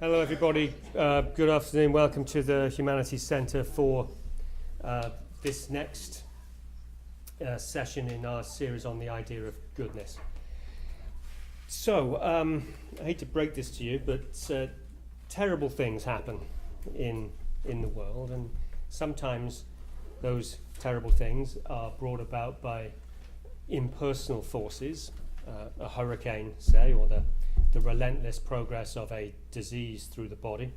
Hello everybody, good afternoon, welcome to the Humanities Center for this next session in our series on the idea of goodness. So, I hate to break this to you, but terrible things happen in the world, and sometimes those terrible things are brought about by impersonal forces, a hurricane, say, or the relentless progress of a disease through the body.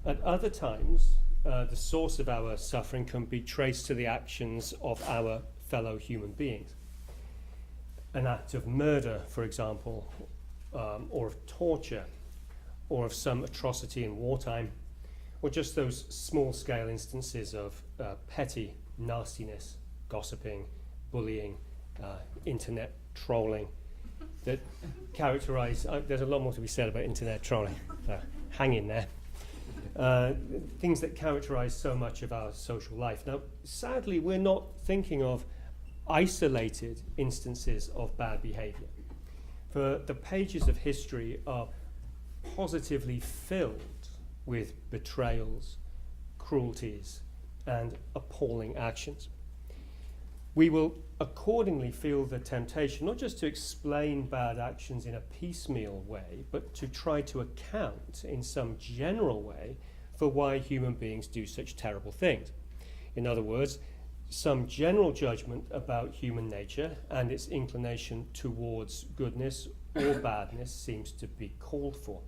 At other times, the source of our suffering can be traced to the actions of our fellow human beings. An act of murder, for example, or of torture, or of some atrocity in wartime, or just those small-scale instances of petty nastiness, gossiping, bullying, internet trolling, that characterize, there's a lot more to be said about internet trolling, so hang in there. Things that characterize so much of our social life. Now, sadly, we're not thinking of isolated instances of bad behavior. For the pages of history are positively filled with betrayals, cruelties, and appalling actions. We will accordingly feel the temptation not just to explain bad actions in a piecemeal way, but to try to account in some general way for why human beings do such terrible things. In other words, some general judgment about human nature and its inclination towards goodness or badness seems to be called for.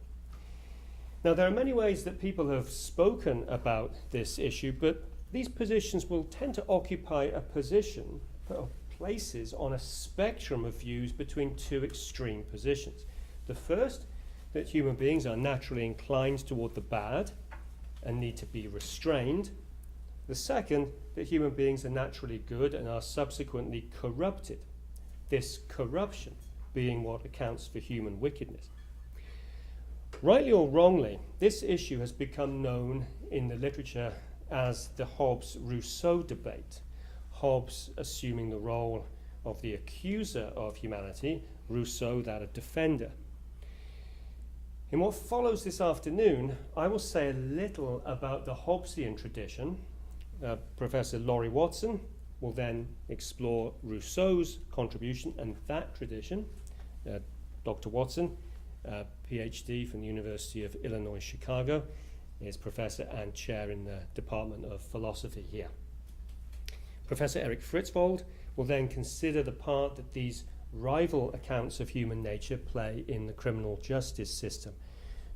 Now, there are many ways that people have spoken about this issue, but these positions will tend to occupy a position or places on a spectrum of views between two extreme positions. The first, that human beings are naturally inclined toward the bad and need to be restrained. The second, that human beings are naturally good and are subsequently corrupted, this corruption being what accounts for human wickedness. Rightly or wrongly, this issue has become known in the literature as the Hobbes-Rousseau debate, Hobbes assuming the role of the accuser of humanity, Rousseau that of defender. In what follows this afternoon, I will say a little about the Hobbesian tradition. Professor Laurie Watson will then explore Rousseau's contribution and that tradition. Dr. Watson, PhD from the University of Illinois, Chicago, is professor and chair in the Department of Philosophy here. Professor Erik Fritsvold will then consider the part that these rival accounts of human nature play in the criminal justice system.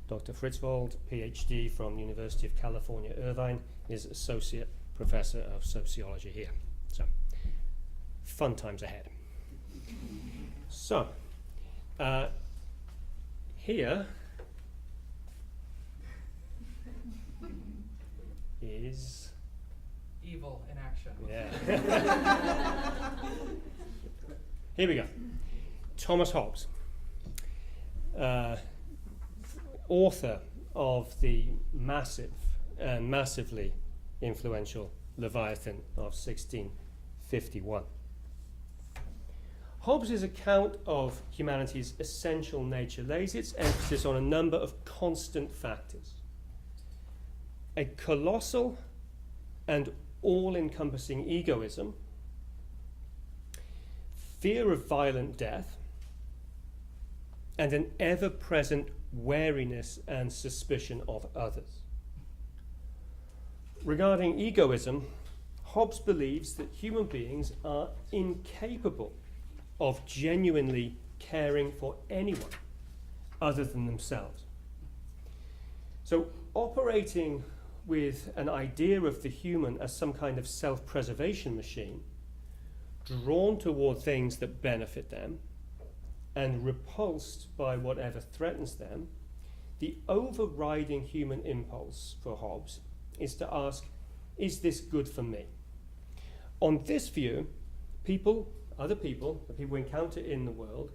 Dr. Fritsvold, PhD from the University of California, Irvine, is associate professor of sociology here. So, fun times ahead. So, here is evil in action. Yeah. Here we go. Thomas Hobbes, author of the massive and massively influential Leviathan of 1651. Hobbes' account of humanity's essential nature lays its emphasis on a number of constant factors. A colossal and all-encompassing egoism, fear of violent death, and an ever-present wariness and suspicion of others. Regarding egoism, Hobbes believes that human beings are incapable of genuinely caring for anyone other than themselves. So, operating with an idea of the human as some kind of self-preservation machine, drawn toward things that benefit them, and repulsed by whatever threatens them, the overriding human impulse for Hobbes is to ask, is this good for me? On this view, people, other people, the people we encounter in the world,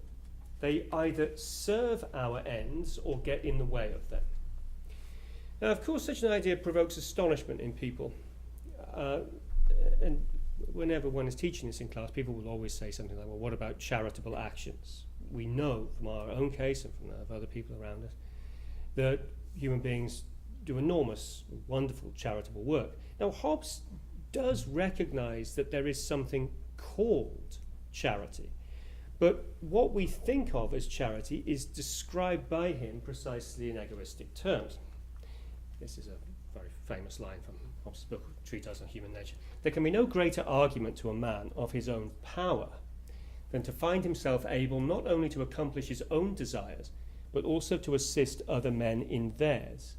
they either serve our ends or get in the way of them. Now, of course, such an idea provokes astonishment in people. And whenever one is teaching this in class, people will always say something like, well, what about charitable actions? We know from our own case and from other people around us that human beings do enormous, wonderful, charitable work. Now, Hobbes does recognize that there is something called charity, but what we think of as charity is described by him precisely in egoistic terms. This is a very famous line from Hobbes' book, Treatise on Human Nature. There can be no greater argument to a man of his own power than to find himself able not only to accomplish his own desires, but also to assist other men in theirs.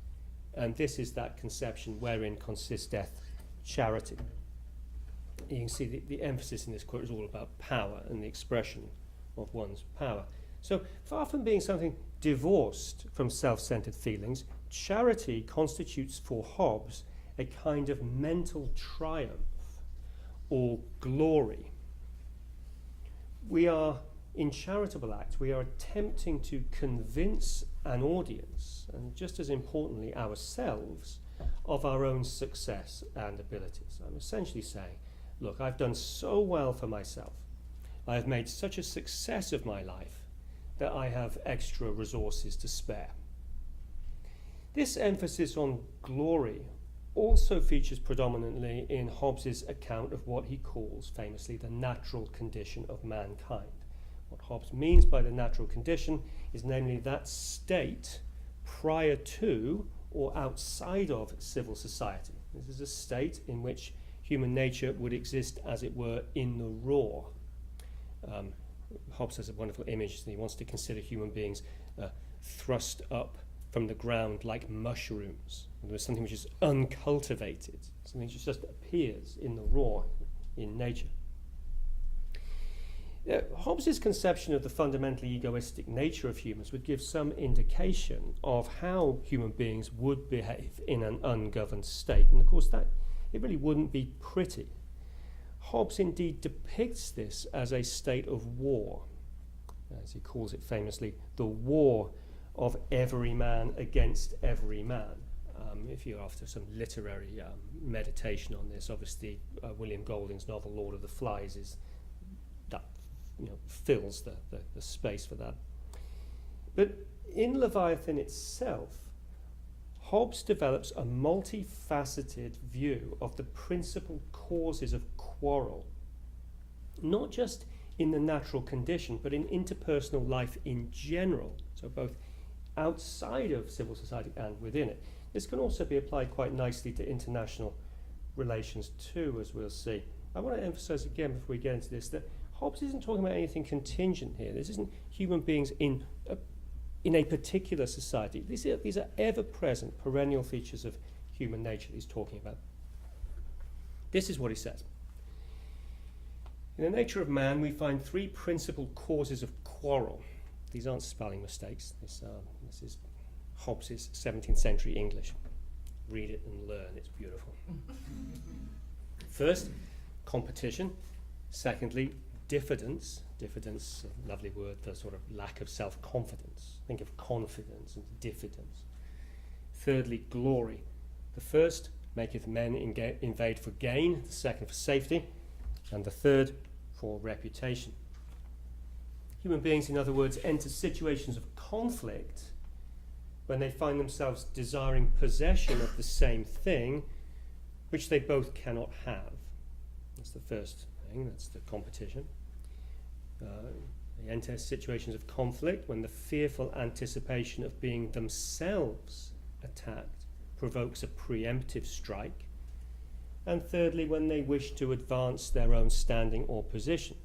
And this is that conception wherein consisteth charity. You can see the emphasis in this quote is all about power and the expression of one's power. So far from being something divorced from self-centered feelings, charity constitutes for Hobbes a kind of mental triumph or glory. We are, in charitable acts, we are attempting to convince an audience, and just as importantly ourselves, of our own success and abilities. I'm essentially saying, look, I've done so well for myself, I have made such a success of my life that I have extra resources to spare. This emphasis on glory also features predominantly in Hobbes' account of what he calls famously the natural condition of mankind. What Hobbes means by the natural condition is namely that state prior to or outside of civil society. This is a state in which human nature would exist, as it were, in the raw. Hobbes has a wonderful image that he wants to consider human beings thrust up from the ground like mushrooms. There's something which is uncultivated, something which just appears in the raw, in nature. Hobbes' conception of the fundamentally egoistic nature of humans would give some indication of how human beings would behave in an ungoverned state. And of course, that it really wouldn't be pretty. Hobbes indeed depicts this as a state of war, as he calls it famously, the war of every man against every man. If you're after some literary meditation on this, obviously William Golding's novel Lord of the Flies is that, fills the space for that. But in Leviathan itself, Hobbes develops a multifaceted view of the principal causes of quarrel, not just in the natural condition, but in interpersonal life in general, so both outside of civil society and within it. This can also be applied quite nicely to international relations too, as we'll see. I want to emphasize again before we get into this that Hobbes isn't talking about anything contingent here. This isn't human beings in a particular society. These are ever-present, perennial features of human nature that he's talking about. This is what he says. In the nature of man, we find three principal causes of quarrel. These aren't spelling mistakes. This is Hobbes' 17th century English. Read it and learn. It's beautiful. First, competition. Secondly, diffidence. Diffidence, a lovely word for sort of lack of self-confidence. Think of confidence and diffidence. Thirdly, glory. The first maketh men invade for gain, the second for safety, and the third for reputation. Human beings, in other words, enter situations of conflict when they find themselves desiring possession of the same thing which they both cannot have. That's the first thing, that's the competition. They enter situations of conflict when the fearful anticipation of being themselves attacked provokes a preemptive strike. And thirdly, when they wish to advance their own standing or position.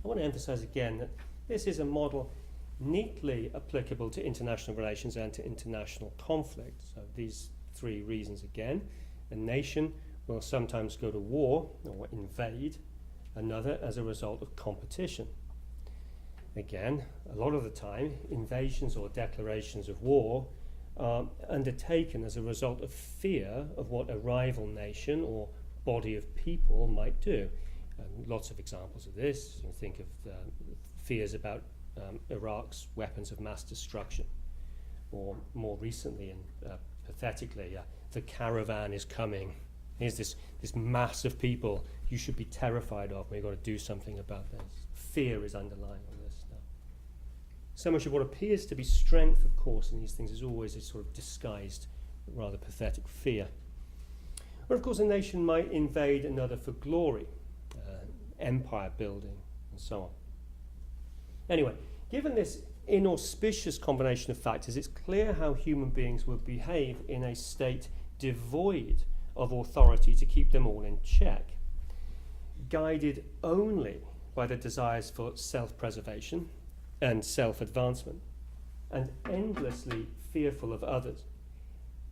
I want to emphasize again that this is a model neatly applicable to international relations and to international conflict. So these three reasons again. A nation will sometimes go to war or invade another as a result of competition. Again, a lot of the time, invasions or declarations of war are undertaken as a result of fear of what a rival nation or body of people might do. Lots of examples of this. You can think of fears about Iraq's weapons of mass destruction, or more recently and pathetically, the caravan is coming. Here's this mass of people you should be terrified of. We've got to do something about this. Fear is underlying all this stuff. So much of what appears to be strength, of course, in these things is always a sort of disguised, rather pathetic fear. Or, of course, a nation might invade another for glory, empire building, and so on. Anyway, given this inauspicious combination of factors, it's clear how human beings would behave in a state devoid of authority to keep them all in check, guided only by the desires for self-preservation and self-advancement, and endlessly fearful of others.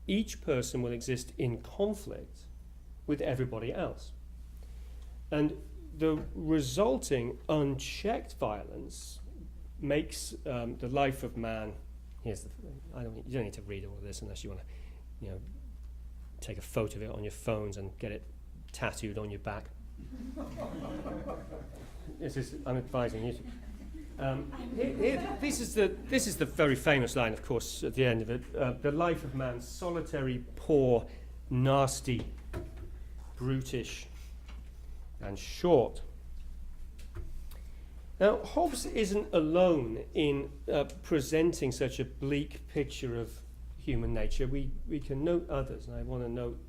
Each person will exist in conflict with everybody else. And the resulting unchecked violence makes the life of man. You don't need to read all of this unless you want to, take a photo of it on your phones and get it tattooed on your back. I'm advising you. This is the very famous line, of course, at the end of it. The life of man, solitary, poor, nasty, brutish, and short. Now, Hobbes isn't alone in presenting such a bleak picture of human nature. We can note others, and I want to note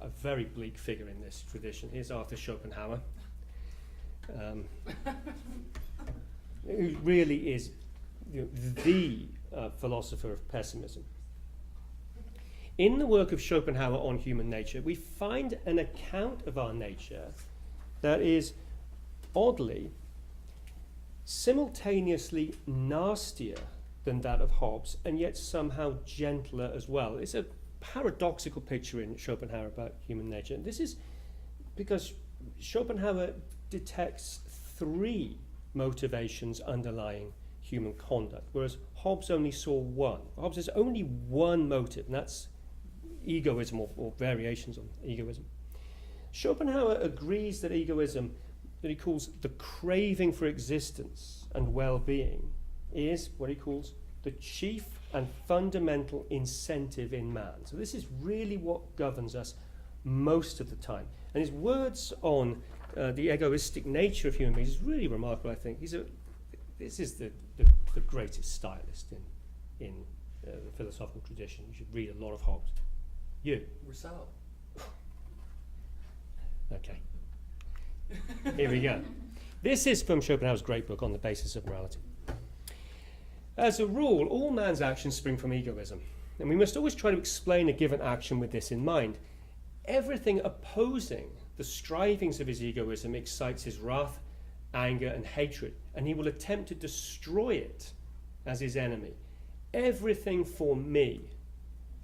a very bleak figure in this tradition. Here's Arthur Schopenhauer, who really is the philosopher of pessimism. In the work of Schopenhauer on human nature, we find an account of our nature that is oddly simultaneously nastier than that of Hobbes, and yet somehow gentler as well. It's a paradoxical picture in Schopenhauer about human nature. And this is because Schopenhauer detects three motivations underlying human conduct, whereas Hobbes only saw one. Hobbes has only one motive, and that's egoism or variations on egoism. Schopenhauer agrees that egoism, that he calls the craving for existence and well-being, is what he calls the chief and fundamental incentive in man. So this is really what governs us most of the time. And his words on the egoistic nature of human beings is really remarkable, I think. This is the greatest stylist in the philosophical tradition. You should read a lot of Hobbes. You? Rousseau. Okay. Here we go. This is from Schopenhauer's great book On the Basis of Morality. As a rule, all man's actions spring from egoism, and we must always try to explain a given action with this in mind. Everything opposing the strivings of his egoism excites his wrath, anger, and hatred, and he will attempt to destroy it as his enemy. Everything for me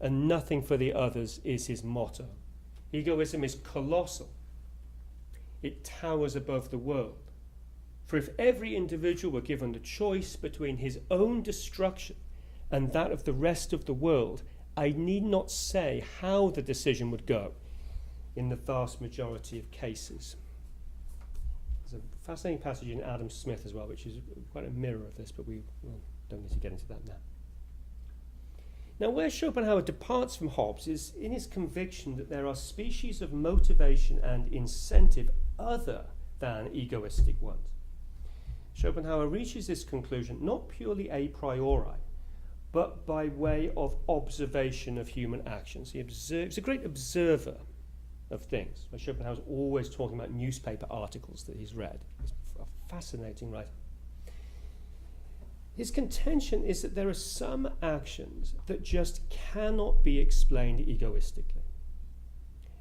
and nothing for the others is his motto. Egoism is colossal. It towers above the world. For if every individual were given the choice between his own destruction and that of the rest of the world, I need not say how the decision would go in the vast majority of cases. There's a fascinating passage in Adam Smith as well, which is quite a mirror of this, but we don't need to get into that now. Now, where Schopenhauer departs from Hobbes is in his conviction that there are species of motivation and incentive other than egoistic ones. Schopenhauer reaches this conclusion not purely a priori, but by way of observation of human actions. He's a great observer of things. Schopenhauer's always talking about newspaper articles that he's read. He's a fascinating writer. His contention is that there are some actions that just cannot be explained egoistically.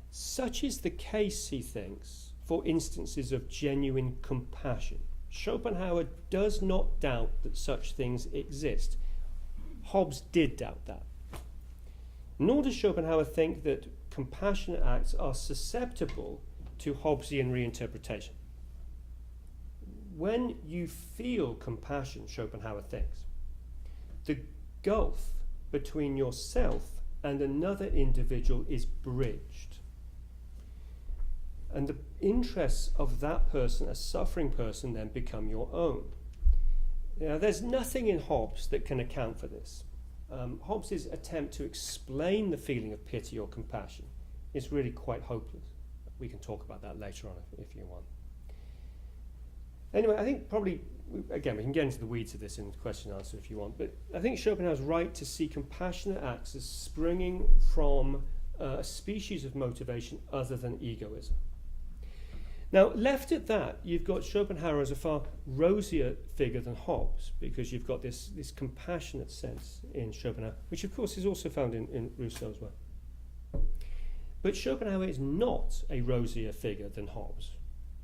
Such is the case, he thinks, for instances of genuine compassion. Schopenhauer does not doubt that such things exist. Hobbes did doubt that. Nor does Schopenhauer think that compassionate acts are susceptible to Hobbesian reinterpretation. When you feel compassion, Schopenhauer thinks, the gulf between yourself and another individual is bridged. And the interests of that person, a suffering person, then become your own. Now, there's nothing in Hobbes that can account for this. Hobbes' attempt to explain the feeling of pity or compassion is really quite hopeless. We can talk about that later on if you want. Anyway, I think probably again, we can get into the weeds of this in question and answer if you want, but I think Schopenhauer's right to see compassionate acts as springing from a species of motivation other than egoism. Now, left at that, you've got Schopenhauer as a far rosier figure than Hobbes, because you've got this compassionate sense in Schopenhauer, which of course is also found in Rousseau as well. But Schopenhauer is not a rosier figure than Hobbes,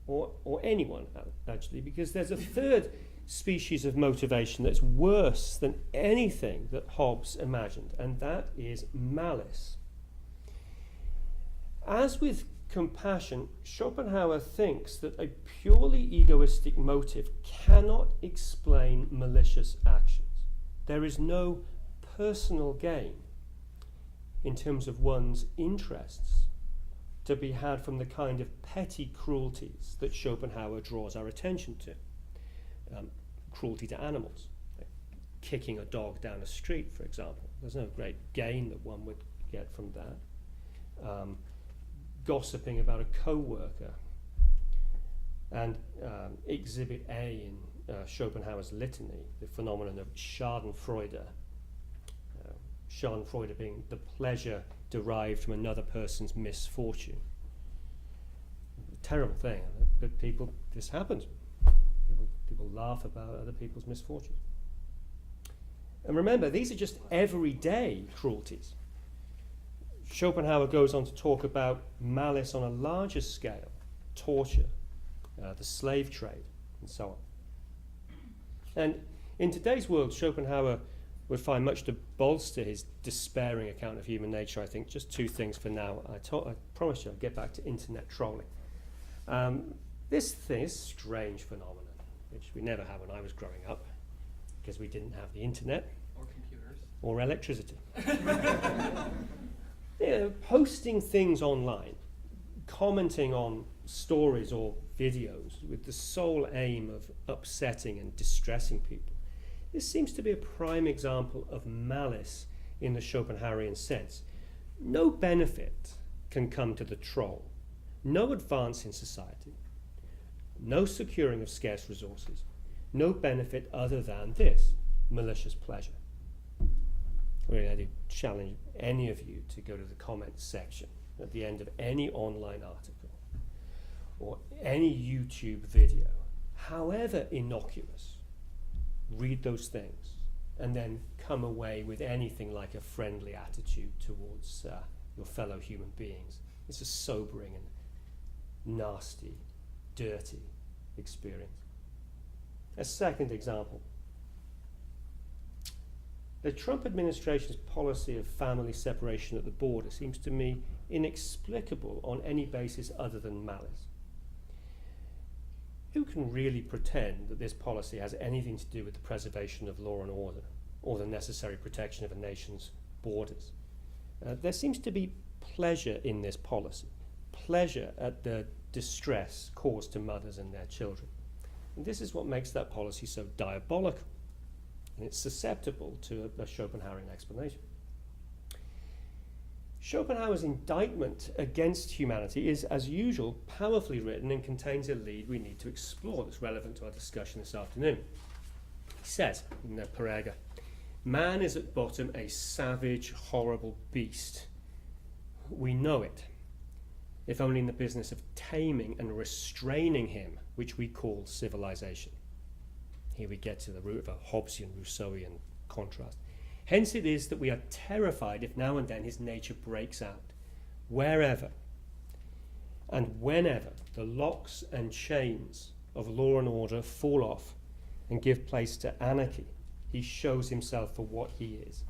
or anyone actually, because there's a third species of motivation that's worse than anything that Hobbes imagined, and that is malice. As with compassion, Schopenhauer thinks that a purely egoistic motive cannot explain malicious actions. There is no personal gain in terms of one's interests to be had from the kind of petty cruelties that Schopenhauer draws our attention to. Cruelty to animals, like kicking a dog down a street, for example. There's no great gain that one would get from that. Gossiping about a co-worker, and Exhibit A in Schopenhauer's litany, the phenomenon of Schadenfreude. Schadenfreude being the pleasure derived from another person's misfortune. Terrible thing, but this happens. People laugh about other people's misfortunes. And remember, these are just everyday cruelties. Schopenhauer goes on to talk about malice on a larger scale, torture, the slave trade, and so on. And in today's world, Schopenhauer would find much to bolster his despairing account of human nature. I think just two things for now. I promise you I'll get back to internet trolling. This strange phenomenon, which we never had when I was growing up, because we didn't have the internet. Or computers. Or electricity. Posting things online, commenting on stories or videos with the sole aim of upsetting and distressing people. This seems to be a prime example of malice in the Schopenhauerian sense. No benefit can come to the troll, no advance in society, no securing of scarce resources, no benefit other than this, malicious pleasure. Really, I do challenge any of you to go to the comments section at the end of any online article or any YouTube video, however innocuous. Read those things and then come away with anything like a friendly attitude towards your fellow human beings. It's a sobering and nasty, dirty experience. A second example. The Trump administration's policy of family separation at the border seems to me inexplicable on any basis other than malice. Who can really pretend that this policy has anything to do with the preservation of law and order or the necessary protection of a nation's borders? There seems to be pleasure in this policy, pleasure at the distress caused to mothers and their children. And this is what makes that policy so diabolical. And it's susceptible to a Schopenhauerian explanation. Schopenhauer's indictment against humanity is, as usual, powerfully written and contains a lead we need to explore that's relevant to our discussion this afternoon. He says, in the Parega, man is at bottom a savage, horrible beast. We know it, if only in the business of taming and restraining him, which we call civilization. Here we get to the root of a Hobbesian, Rousseauian contrast. Hence it is that we are terrified if now and then his nature breaks out. Wherever and whenever the locks and chains of law and order fall off and give place to anarchy, he shows himself for what he is.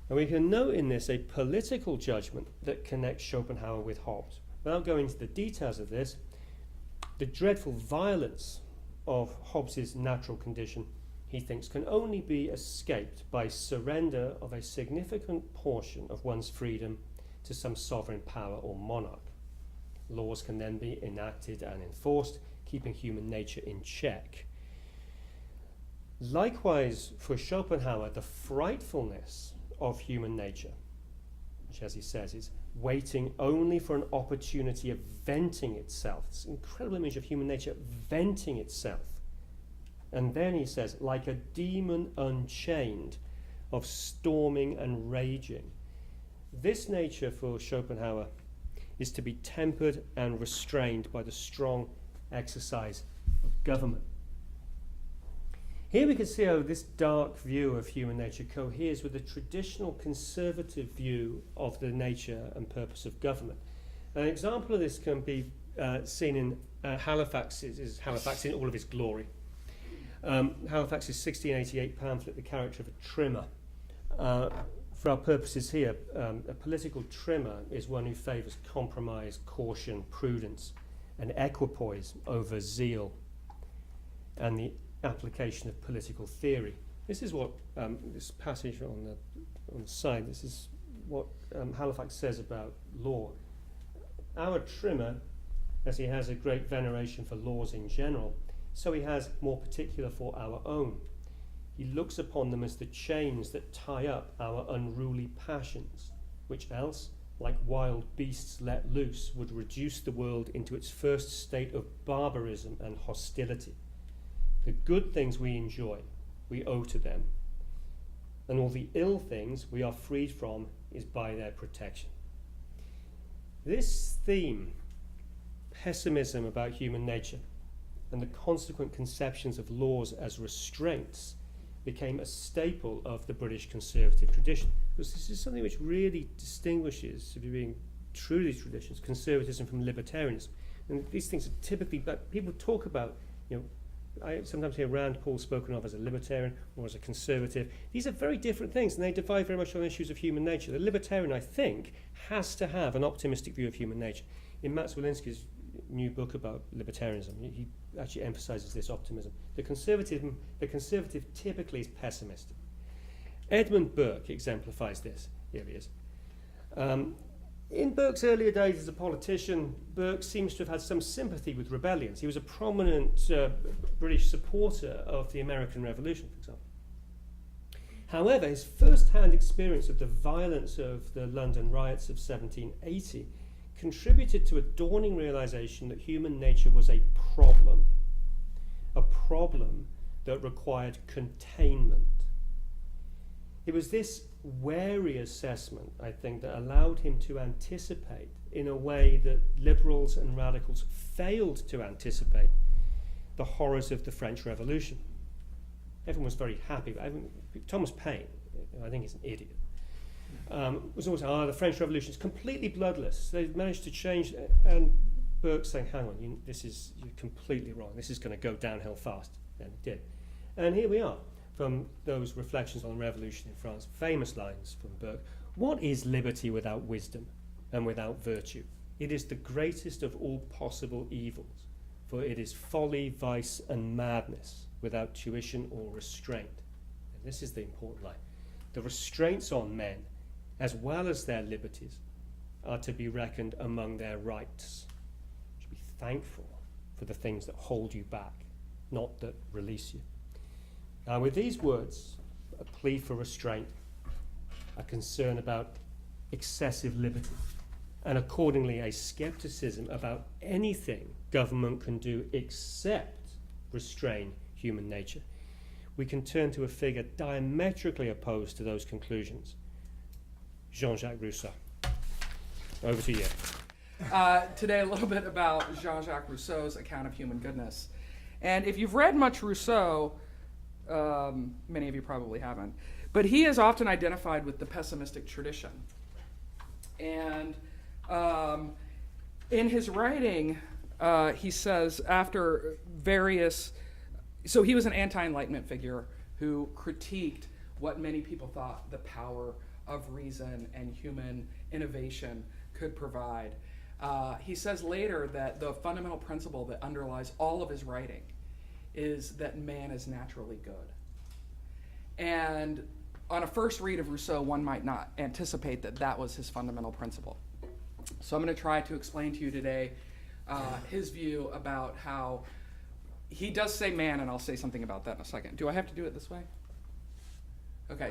And we can note in this a political judgment that connects Schopenhauer with Hobbes. Without going into the details of this, the dreadful violence of Hobbes's natural condition, he thinks, can only be escaped by surrender of a significant portion of one's freedom to some sovereign power or monarch. Laws can then be enacted and enforced, keeping human nature in check. Likewise, for Schopenhauer, the frightfulness of human nature, which, as he says, is waiting only for an opportunity of venting itself. This incredible image of human nature venting itself And then he says, like a demon unchained, of storming and raging. This nature for Schopenhauer is to be tempered and restrained by the strong exercise of government. Here we can see how this dark view of human nature coheres with the traditional conservative view of the nature and purpose of government. An example of this can be seen in Halifax in all of his glory. Halifax's 1688 pamphlet, The Character of a Trimmer. For our purposes here, a political trimmer is one who favours compromise, caution, prudence, and equipoise over zeal and the application of political theory. This is what this passage on the side, this is what Halifax says about law. Our trimmer, as he has a great veneration for laws in general, so he has more particular for our own. He looks upon them as the chains that tie up our unruly passions, which else, like wild beasts let loose, would reduce the world into its first state of barbarism and hostility. The good things we enjoy, we owe to them, and all the ill things we are freed from is by their protection. This theme, pessimism about human nature, and the consequent conceptions of laws as restraints, became a staple of the British conservative tradition. Because this is something which really distinguishes, to be being true to these traditions, conservatism from libertarianism. And these things are typically, but people talk about, I sometimes hear Rand Paul spoken of as a libertarian or as a conservative. These are very different things, and they divide very much on issues of human nature. The libertarian, I think, has to have an optimistic view of human nature. In Matt Zwolinski's new book about libertarianism, he actually emphasizes this optimism. The conservative typically is pessimistic. Edmund Burke exemplifies this. Here he is. In Burke's earlier days as a politician, Burke seems to have had some sympathy with rebellions. He was a prominent British supporter of the American Revolution, for example. However, his first-hand experience of the violence of the London riots of 1780 contributed to a dawning realization that human nature was a problem that required containment. It was this wary assessment, I think, that allowed him to anticipate in a way that liberals and radicals failed to anticipate the horrors of the French Revolution. Everyone was very happy. Thomas Paine, I think he's an idiot, was always, the French Revolution is completely bloodless. They've managed to change, and Burke's saying, hang on, you're completely wrong. This is going to go downhill fast. And it did. And here we are, from those reflections on the revolution in France, famous lines from Burke. What is liberty without wisdom and without virtue? It is the greatest of all possible evils, for it is folly, vice, and madness without tuition or restraint. And this is the important line. The restraints on men, as well as their liberties, are to be reckoned among their rights. You should be thankful for the things that hold you back, not that release you. Now, with these words, a plea for restraint, a concern about excessive liberty, and accordingly a skepticism about anything government can do except restrain human nature, we can turn to a figure diametrically opposed to those conclusions, Jean-Jacques Rousseau. Over to you. Today, a little bit about Jean-Jacques Rousseau's account of human goodness. And if you've read much Rousseau, many of you probably haven't, but he is often identified with the pessimistic tradition. And in his writing, he says after various, so he was an anti-Enlightenment figure who critiqued what many people thought the power of reason and human innovation could provide. He says later that the fundamental principle that underlies all of his writing is that man is naturally good. And on a first read of Rousseau, one might not anticipate that that was his fundamental principle. So I'm going to try to explain to you today his view about how he does say man, and I'll say something about that in a second. Do I have to do it this way? Okay.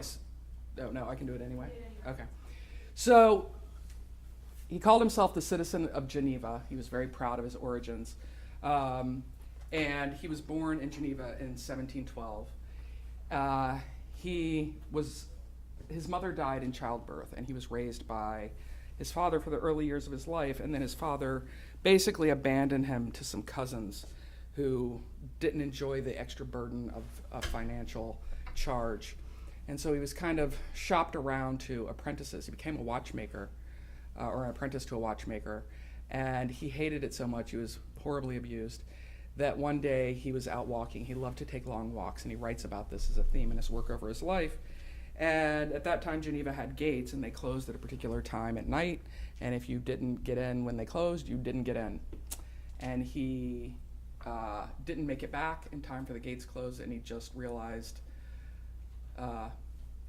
No, I can do it anyway. Okay. So he called himself the citizen of Geneva. He was very proud of his origins. and he was born in Geneva in 1712. His mother died in childbirth, and he was raised by his father for the early years of his life, and then his father basically abandoned him to some cousins who didn't enjoy the extra burden of a financial charge. And so he was kind of shopped around to apprentices. He became a watchmaker, or an apprentice to a watchmaker, and he hated it so much, he was horribly abused, that one day he was out walking. He loved to take long walks, and he writes about this as a theme in his work over his life. And at that time, Geneva had gates, and they closed at a particular time at night, and if you didn't get in when they closed, you didn't get in. And he didn't make it back in time for the gates closed, and he just realized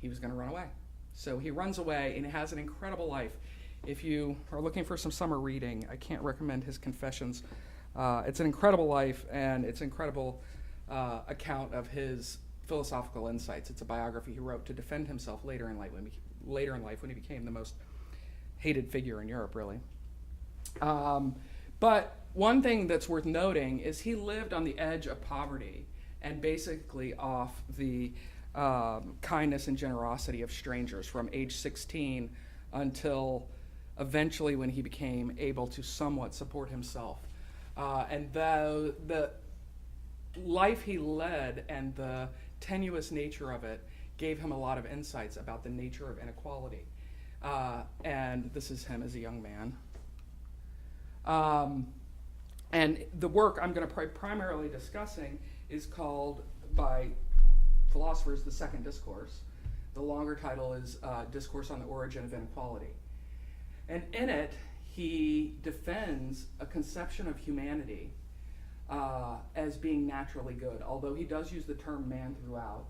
he was going to run away. So he runs away, and he has an incredible life. If you are looking for some summer reading, I can't recommend his Confessions. It's an incredible life, and it's an incredible account of his philosophical insights. It's a biography he wrote to defend himself later in life when he became the most hated figure in Europe, really. But one thing that's worth noting is he lived on the edge of poverty and basically off the kindness and generosity of strangers from age 16 until eventually when he became able to somewhat support himself. And the life he led and the tenuous nature of it gave him a lot of insights about the nature of inequality. And this is him as a young man. And the work I'm going to primarily discussing is called, by philosophers, The Second Discourse. The longer title is Discourse on the Origin of Inequality. And in it, he defends a conception of humanity as being naturally good, although he does use the term man throughout.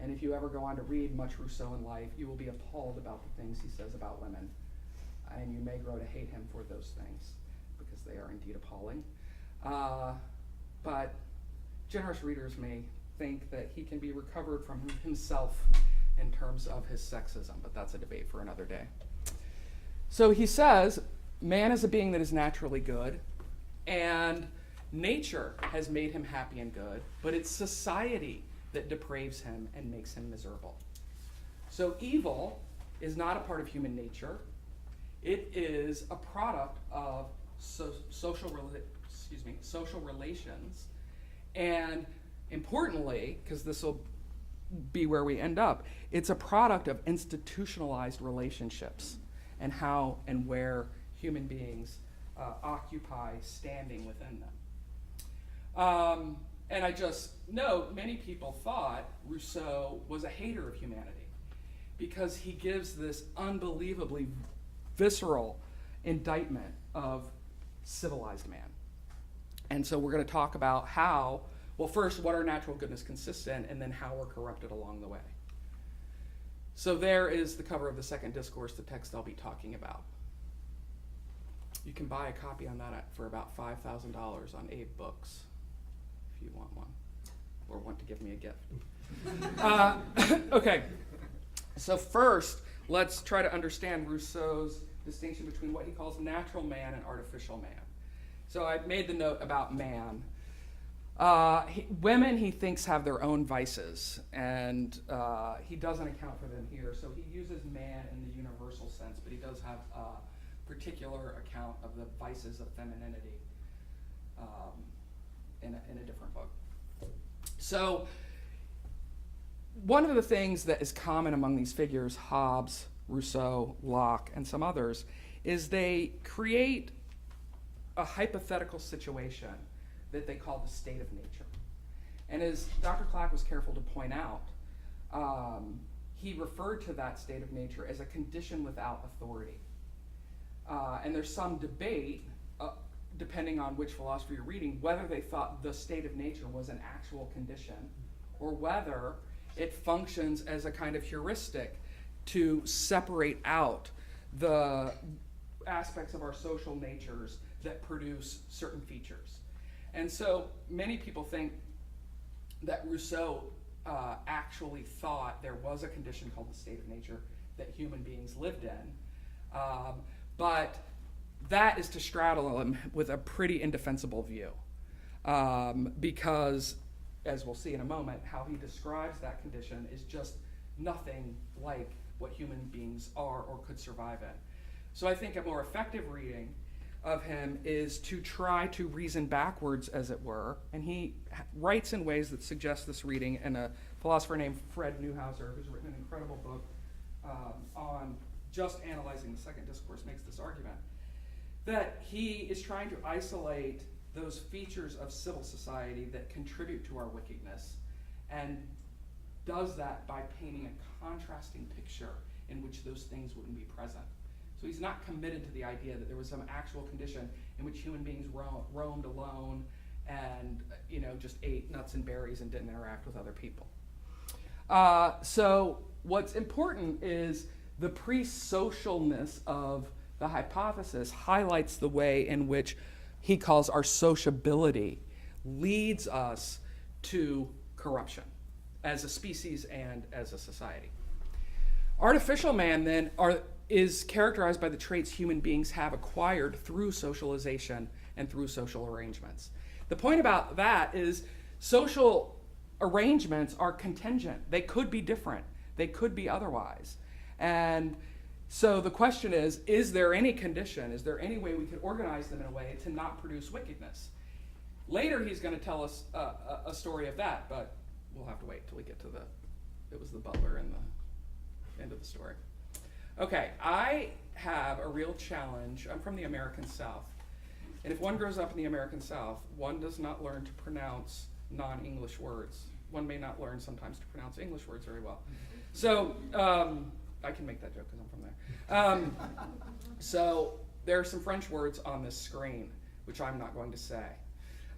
And if you ever go on to read much Rousseau in life, you will be appalled about the things he says about women. And you may grow to hate him for those things, because they are indeed appalling. But generous readers may think that he can be recovered from himself in terms of his sexism, but that's a debate for another day. So he says, man is a being that is naturally good, and nature has made him happy and good, but it's society that depraves him and makes him miserable. So evil is not a part of human nature. It is a product of social relations, and importantly, because this will be where we end up, it's a product of institutionalized relationships and how and where human beings occupy standing within them. And I just note, many people thought Rousseau was a hater of humanity because he gives this unbelievably visceral indictment of civilized man. And so we're going to talk about how, well, first, what our natural goodness consists in, and then how we're corrupted along the way. So there is the cover of The Second Discourse, the text I'll be talking about. You can buy a copy on that for about $5,000 on Abe Books, if you want one, or want to give me a gift. Okay, so first, let's try to understand Rousseau's distinction between what he calls natural man and artificial man. So I made the note about man. Women, he thinks, have their own vices, and he doesn't account for them here. So he uses man in the universal sense, but he does have a particular account of the vices of femininity in a different book. So one of the things that is common among these figures, Hobbes, Rousseau, Locke, and some others, is they create a hypothetical situation that they call the state of nature. And as Dr. Clack was careful to point out, he referred to that state of nature as a condition without authority. And there's some debate, depending on which philosophy you're reading, whether they thought the state of nature was an actual condition or whether it functions as a kind of heuristic to separate out the aspects of our social natures that produce certain features. And so many people think that Rousseau actually thought there was a condition called the state of nature that human beings lived in, but that is to straddle him with a pretty indefensible view. because, as we'll see in a moment, how he describes that condition is just nothing like what human beings are or could survive in. So I think a more effective reading of him is to try to reason backwards, as it were, and he writes in ways that suggest this reading, and a philosopher named Fred Neuhauser, who's written an incredible book on just analyzing the second discourse, makes this argument, that he is trying to isolate those features of civil society that contribute to our wickedness, and does that by painting a contrasting picture in which those things wouldn't be present. So he's not committed to the idea that there was some actual condition in which human beings roamed alone and just ate nuts and berries and didn't interact with other people. So what's important is the pre-socialness of the hypothesis highlights the way in which he calls our sociability leads us to corruption as a species and as a society. Artificial man, then, is characterized by the traits human beings have acquired through socialization and through social arrangements. The point about that is social arrangements are contingent. They could be different. They could be otherwise. And so the question is there any condition, is there any way we could organize them in a way to not produce wickedness? Later he's going to tell us a story of that, but we'll have to wait till we get to it was the butler in the end of the story. Okay, I have a real challenge. I'm from the American South. And if one grows up in the American South, one does not learn to pronounce non-English words. One may not learn sometimes to pronounce English words very well. So I can make that joke because I'm from there. So there are some French words on this screen, which I'm not going to say.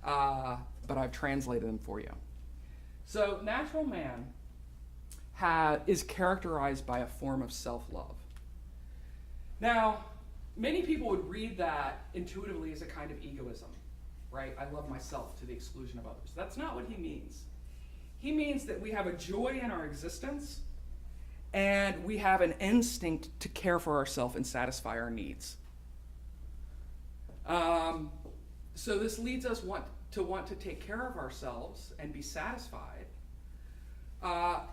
But I've translated them for you. So natural man is characterized by a form of self-love. Now, many people would read that intuitively as a kind of egoism, right? I love myself to the exclusion of others. That's not what he means. He means that we have a joy in our existence, and we have an instinct to care for ourselves and satisfy our needs. So this leads us want to take care of ourselves and be satisfied.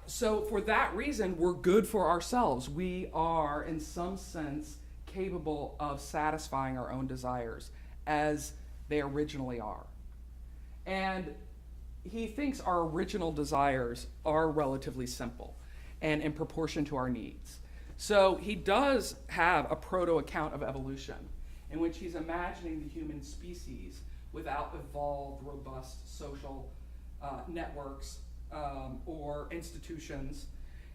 So for that reason, we're good for ourselves. We are, in some sense, capable of satisfying our own desires as they originally are. And he thinks our original desires are relatively simple and in proportion to our needs. So he does have a proto-account of evolution in which he's imagining the human species without evolved, robust social networks or institutions.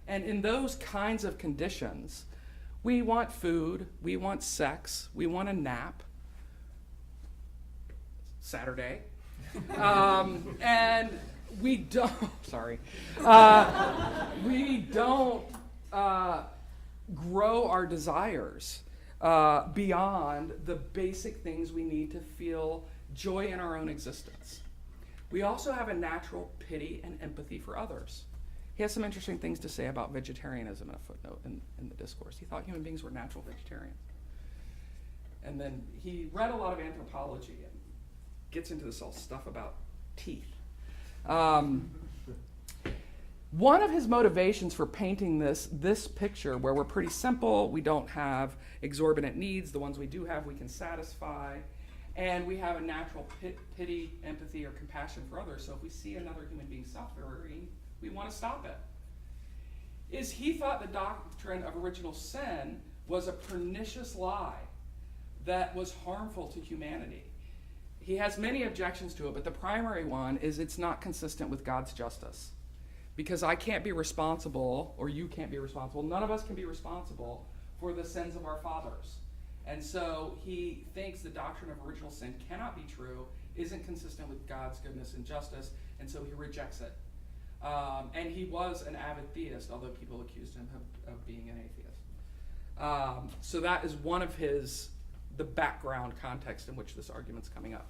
And in those kinds of conditions, we want food, we want sex, we want a nap. Saturday. And we don't, we don't grow our desires beyond the basic things we need to feel joy in our own existence. We also have a natural pity and empathy for others. He has some interesting things to say about vegetarianism in a footnote in the discourse. He thought human beings were natural vegetarians. And then he read a lot of anthropology and gets into this all stuff about teeth. One of his motivations for painting this picture, where we're pretty simple, we don't have exorbitant needs, the ones we do have we can satisfy, and we have a natural pity, empathy, or compassion for others. So if we see another human being suffering, we want to stop it. Is he thought the doctrine of original sin was a pernicious lie that was harmful to humanity. He has many objections to it, but the primary one is it's not consistent with God's justice. Because I can't be responsible, or you can't be responsible, none of us can be responsible for the sins of our fathers. And so he thinks the doctrine of original sin cannot be true, isn't consistent with God's goodness and justice, and so he rejects it. And he was an avid theist, although people accused him of being an atheist. So that is one of the background context in which this argument's coming up.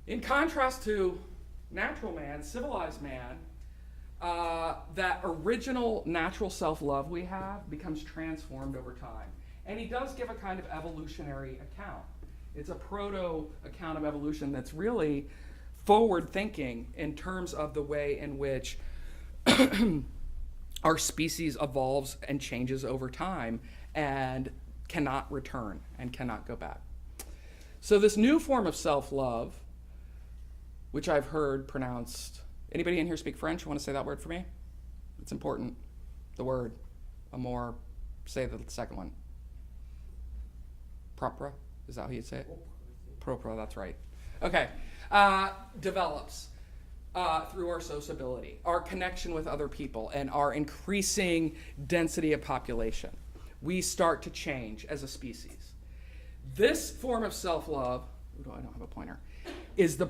In contrast to natural man, civilized man, that original natural self-love we have becomes transformed over time. And he does give a kind of evolutionary account. It's a proto account of evolution that's really forward thinking in terms of the way in which our species evolves and changes over time and cannot return and cannot go back. So this new form of self-love, which I've heard pronounced, anybody in here speak French? Want to say that word for me? It's important. The word, amour, say the second one. Propre, is that how you'd say it? Propre, that's right. Okay, develops through our sociability, our connection with other people, and our increasing density of population. We start to change as a species. This form of self-love, I don't have a pointer, is the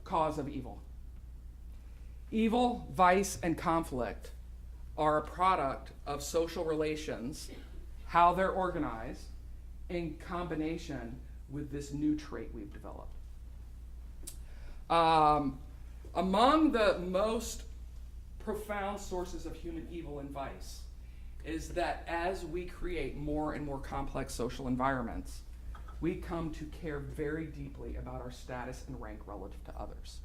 cause of evil. Evil, vice, and conflict are a product of social relations, how they're organized, in combination with this new trait we've developed. Among the most profound sources of human evil and vice is that as we create more and more complex social environments, we come to care very deeply about our status and rank relative to others.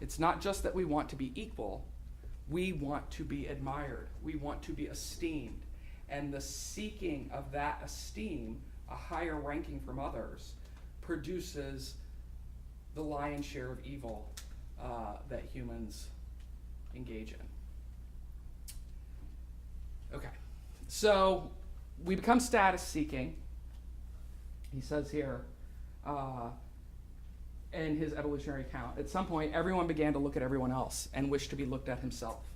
It's not just that we want to be equal, we want to be admired, we want to be esteemed, and the seeking of that esteem, a higher ranking from others, produces the lion's share of evil that humans engage in. Okay, so we become status seeking. He says here in his evolutionary account, at some point everyone began to look at everyone else and wish to be looked at himself,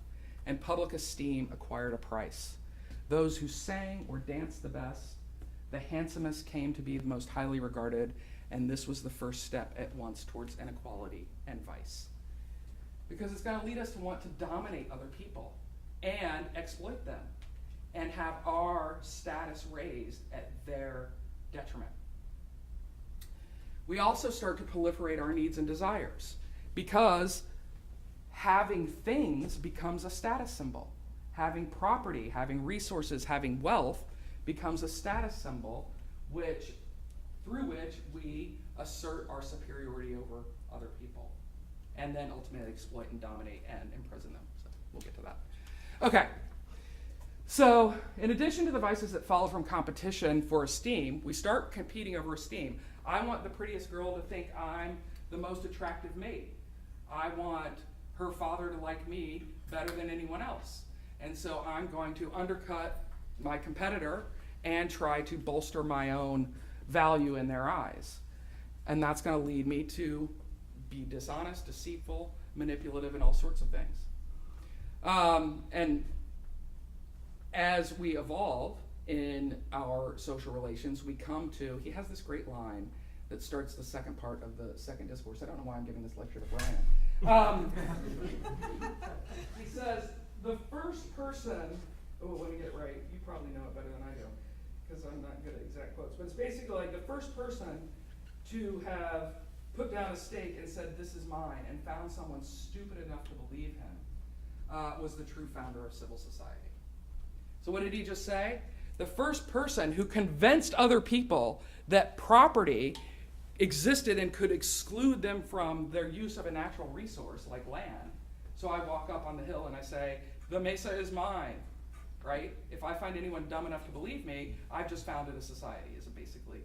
and public esteem acquired a price. Those who sang or danced the best, the handsomest, came to be the most highly regarded, and this was the first step at once towards inequality and vice. Because it's going to lead us to want to dominate other people and exploit them and have our status raised at their detriment. We also start to proliferate our needs and desires because having things becomes a status symbol. Having property, having resources, having wealth becomes a status symbol through which we assert our superiority over other people and then ultimately exploit and dominate and imprison them. So we'll get to that. Okay. So in addition to the vices that follow from competition for esteem, we start competing over esteem. I want the prettiest girl to think I'm the most attractive mate. I want her father to like me better than anyone else. And so I'm going to undercut my competitor and try to bolster my own value in their eyes. And that's going to lead me to be dishonest, deceitful, manipulative, and all sorts of things. And as we evolve in our social relations, we come to, he has this great line that starts the second part of the second discourse. I don't know why I'm giving this lecture to Brian. He says, the first person, let me get it right. You probably know it better than I do, because I'm not good at exact quotes. But it's basically like the first person to have put down a stake and said, this is mine, and found someone stupid enough to believe him, was the true founder of civil society. So what did he just say? The first person who convinced other people that property existed and could exclude them from their use of a natural resource like land. So I walk up on the hill and I say, the mesa is mine, right? If I find anyone dumb enough to believe me, I've just founded a society, is basically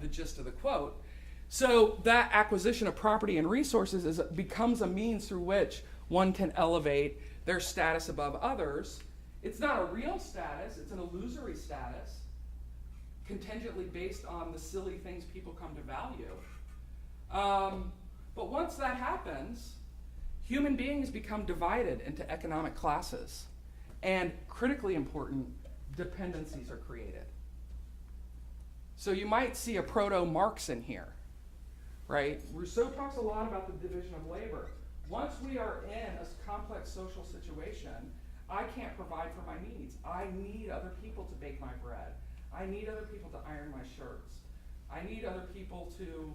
the gist of the quote. So that acquisition of property and resources becomes a means through which one can elevate their status above others. It's not a real status, it's an illusory status, contingently based on the silly things people come to value. But once that happens, human beings become divided into economic classes, and critically important, dependencies are created. So you might see a proto-Marx in here, right? Rousseau talks a lot about the division of labor. Once we are in a complex social situation, I can't provide for my needs. I need other people to bake my bread. I need other people to iron my shirts. I need other people to,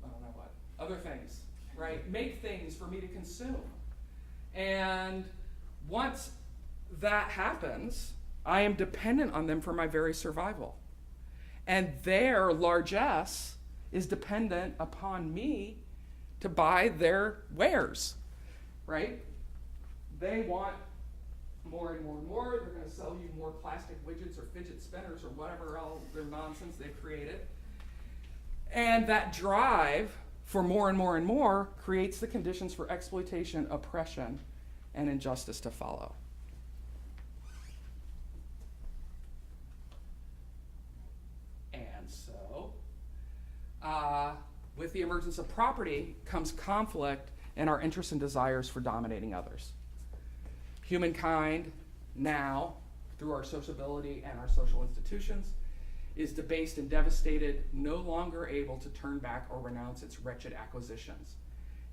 I don't know what, other things, right? Make things for me to consume. And once that happens, I am dependent on them for my very survival. And their largesse is dependent upon me to buy their wares, right? They want more and more and more. They're going to sell you more plastic widgets or fidget spinners or whatever else their nonsense they've created. And that drive for more and more and more creates the conditions for exploitation, oppression, and injustice to follow. And so, with the emergence of property comes conflict in our interests and desires for dominating others. Humankind now, through our sociability and our social institutions, is debased and devastated, no longer able to turn back or renounce its wretched acquisitions,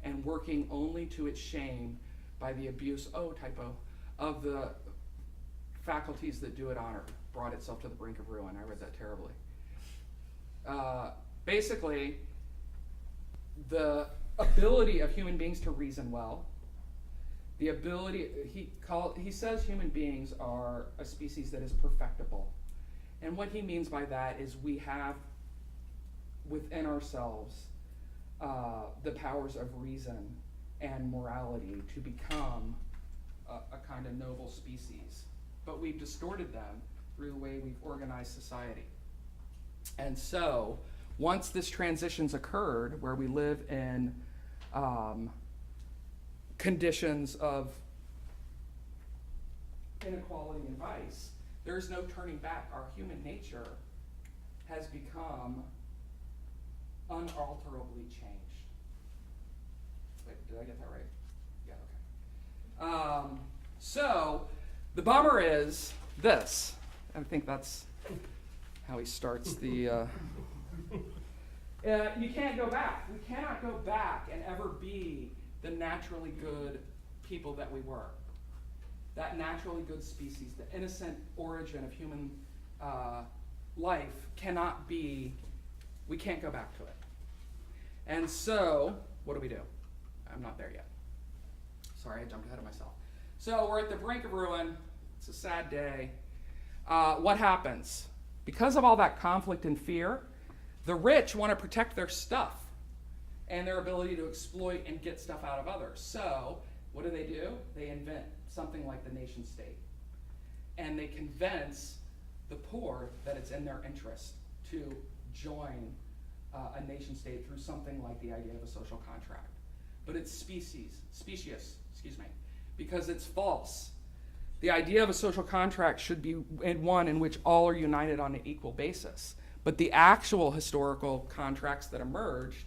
and working only to its shame by the abuse, of the faculties that do it honor, brought itself to the brink of ruin. I read that terribly. Basically, the ability of human beings to reason well, the ability, he says human beings are a species that is perfectible. And what he means by that is we have within ourselves the powers of reason and morality to become a kind of noble species. But we've distorted them through the way we've organized society. And so, once this transition's occurred, where we live in conditions of inequality and vice, there's no turning back. Our human nature has become unalterably changed. Wait, did I get that right? Yeah, okay. So, the bummer is this. I think that's how he starts the... you can't go back. We cannot go back and ever be the naturally good people that we were. That naturally good species, the innocent origin of human life cannot be, we can't go back to it. And so, what do? I'm not there yet. Sorry, I jumped ahead of myself. So we're at the brink of ruin. It's a sad day. What happens? Because of all that conflict and fear, the rich want to protect their stuff and their ability to exploit and get stuff out of others. So what do? They invent something like the nation state. And they convince the poor that it's in their interest to join a nation state through something like the idea of a social contract. But it's specious, because it's false. The idea of a social contract should be one in which all are united on an equal basis. But the actual historical contracts that emerged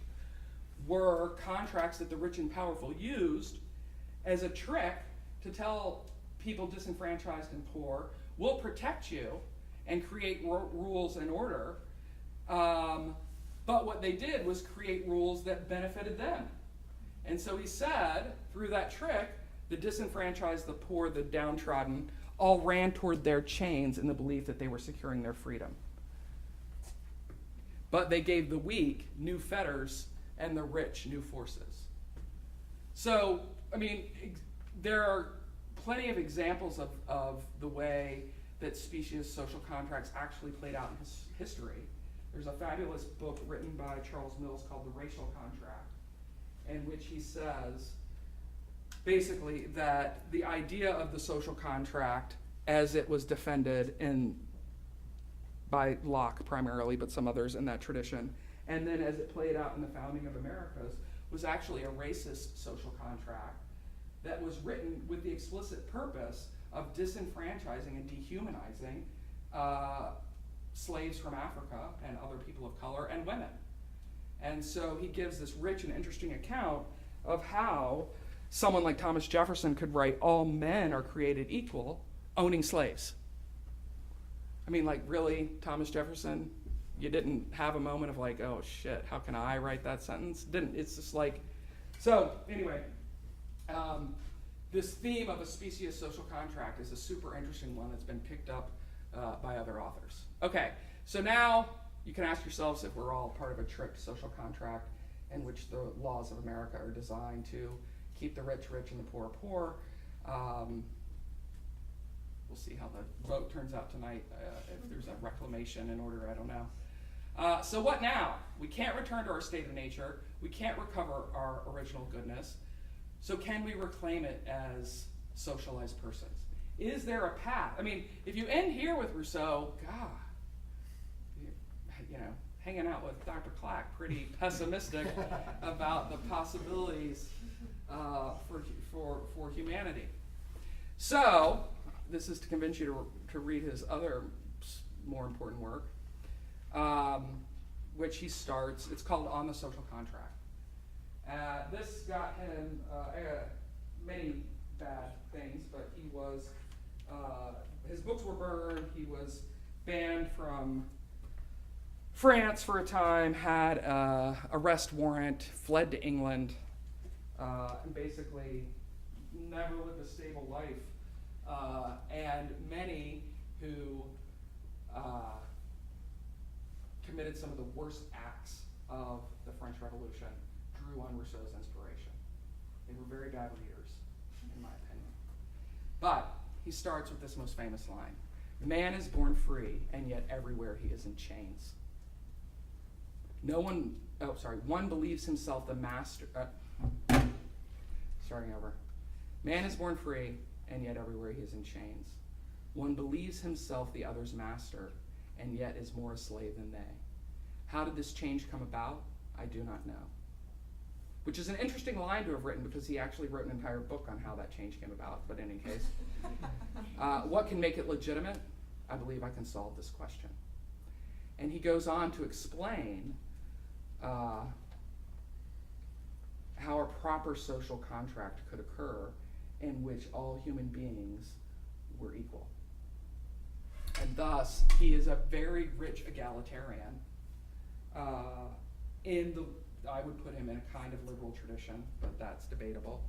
were contracts that the rich and powerful used as a trick to tell people disenfranchised and poor, we'll protect you and create rules and order. But what they did was create rules that benefited them. And so he said, through that trick, the disenfranchised, the poor, the downtrodden, all ran toward their chains in the belief that they were securing their freedom. But they gave the weak new fetters and the rich new forces. So, I mean, there are plenty of examples of the way that specious social contracts actually played out in history. There's a fabulous book written by Charles Mills called The Racial Contract, in which he says, basically, that the idea of the social contract as it was defended by Locke primarily, but some others in that tradition, and then as it played out in the founding of Americas, was actually a racist social contract that was written with the explicit purpose of disenfranchising and dehumanizing slaves from Africa and other people of color and women. And so he gives this rich and interesting account of how someone like Thomas Jefferson could write, all men are created equal, owning slaves. I mean, like, really, Thomas Jefferson? You didn't have a moment of like, oh shit, how can I write that sentence? It's just like, so anyway, this theme of a specious social contract is a super interesting one that's been picked up by other authors. Okay, so now you can ask yourselves if we're all part of a tricked social contract in which the laws of America are designed to keep the rich rich and the poor poor. We'll see how the vote turns out tonight, if there's a reclamation in order, I don't know. So what now? We can't return to our state of nature. We can't recover our original goodness. So can we reclaim it as socialized persons? Is there a path? I mean, if you end here with Rousseau, God, you know, hanging out with Dr. Clack, pretty pessimistic about the possibilities for humanity. So this is to convince you to read his other more important work, which he starts. It's called On the Social Contract. This got him many bad things, but he was, his books were burned, he was banned from France for a time, had an arrest warrant, fled to England, and basically never lived a stable life. And many who committed some of the worst acts of the French Revolution drew on Rousseau's inspiration. They were very bad readers, in my opinion. But he starts with this most famous line: "Man is born free, and yet everywhere he is in chains." One believes himself the master. Starting over. Man is born free, and yet everywhere he is in chains. One believes himself the other's master, and yet is more a slave than they. How did this change come about? I do not know. Which is an interesting line to have written, because he actually wrote an entire book on how that change came about, but in any case. What can make it legitimate? I believe I can solve this question. And he goes on to explain how a proper social contract could occur in which all human beings were equal. And thus, he is a very rich egalitarian. I would put him in a kind of liberal tradition, but that's debatable.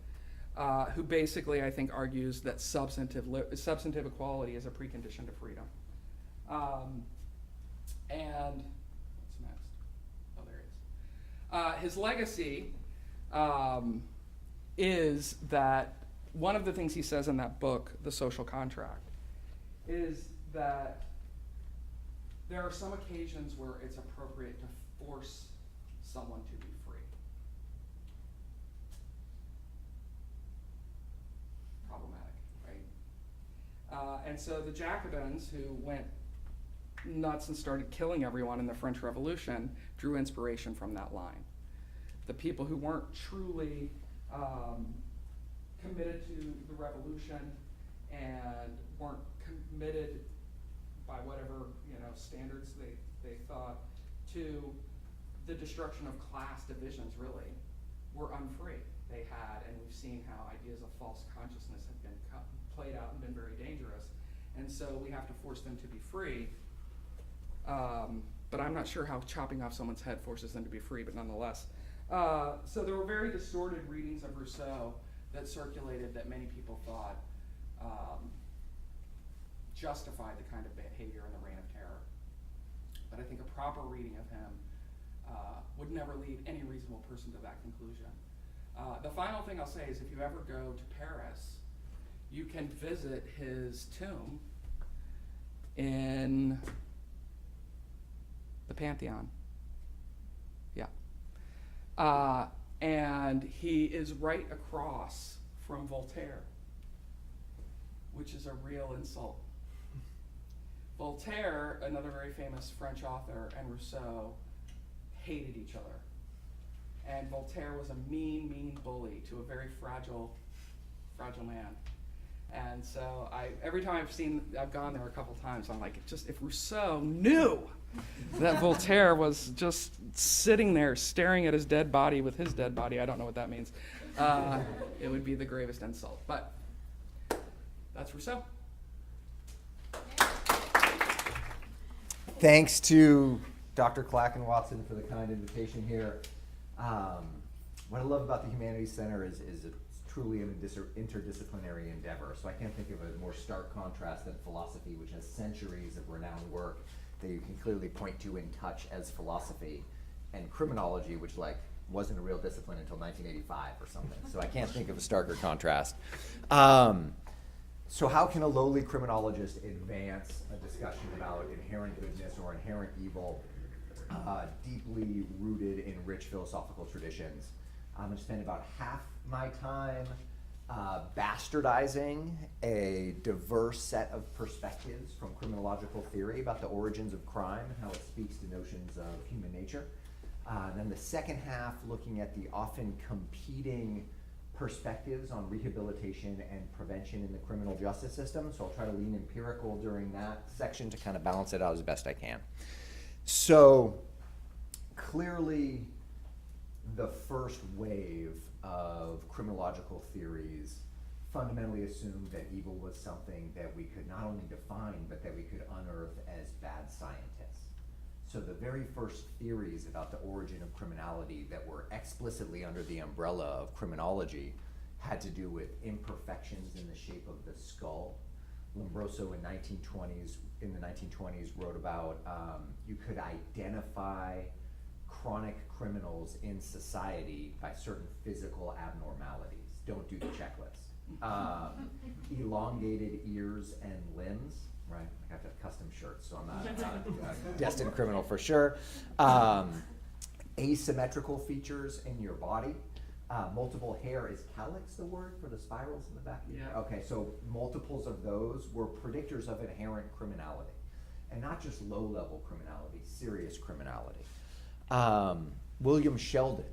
Who basically, I think, argues that substantive equality is a precondition to freedom. And what's next? Oh, there he is. His legacy is that one of the things he says in that book, The Social Contract, is that there are some occasions where it's appropriate to force someone to be free. Problematic, right? And so the Jacobins, who went nuts and started killing everyone in the French Revolution, drew inspiration from that line. The people who weren't truly committed to the revolution and weren't committed by whatever standards they thought to the destruction of class divisions, really, were unfree. They had, and we've seen how ideas of false consciousness have been played out and been very dangerous. And so we have to force them to be free. But I'm not sure how chopping off someone's head forces them to be free, but nonetheless. So there were very distorted readings of Rousseau that circulated that many people thought justified the kind of behavior in the Reign of Terror. But I think a proper reading of him would never lead any reasonable person to that conclusion. The final thing I'll say is, if you ever go to Paris, you can visit his tomb in the Pantheon. Yeah. And he is right across from Voltaire, which is a real insult. Voltaire, another very famous French author, and Rousseau hated each other. And Voltaire was a mean, mean bully to a very fragile man. And so every time I've gone there a couple times, I'm like, just if Rousseau knew that Voltaire was just sitting there staring at his dead body with his dead body, I don't know what that means, it would be the gravest insult. But that's Rousseau. Thanks to Dr. Clack and Watson for the kind invitation here. What I love about the Humanities Center is it's truly an interdisciplinary endeavor. So I can't think of a more stark contrast than philosophy, which has centuries of renowned work that you can clearly point to and touch as philosophy, and criminology, which wasn't a real discipline until 1985 or something. So I can't think of a starker contrast. So how can a lowly criminologist advance a discussion about inherent goodness or inherent evil deeply rooted in rich philosophical traditions. I'm going to spend about half my time bastardizing a diverse set of perspectives from criminological theory about the origins of crime and how it speaks to notions of human nature. Then the second half looking at the often competing perspectives on rehabilitation and prevention in the criminal justice system. So I'll try to lean empirical during that section to kind of balance it out as best I can. So clearly the first wave of criminological theories fundamentally assumed that evil was something that we could not only define, but that we could unearth as bad scientists. So the very first theories about the origin of criminality that were explicitly under the umbrella of criminology had to do with imperfections in the shape of the skull. Rousseau in the 1920s wrote about you could identify chronic criminals in society by certain physical abnormalities. Don't do the checklist. Elongated ears and limbs, right? I have to have custom shirts, so I'm not a destined criminal for sure. Asymmetrical features in your body. Multiple hair, is calyx the word for the spirals in the back of your hair? Okay, so multiples of those were predictors of inherent criminality. And not just low-level criminality, serious criminality. William Sheldon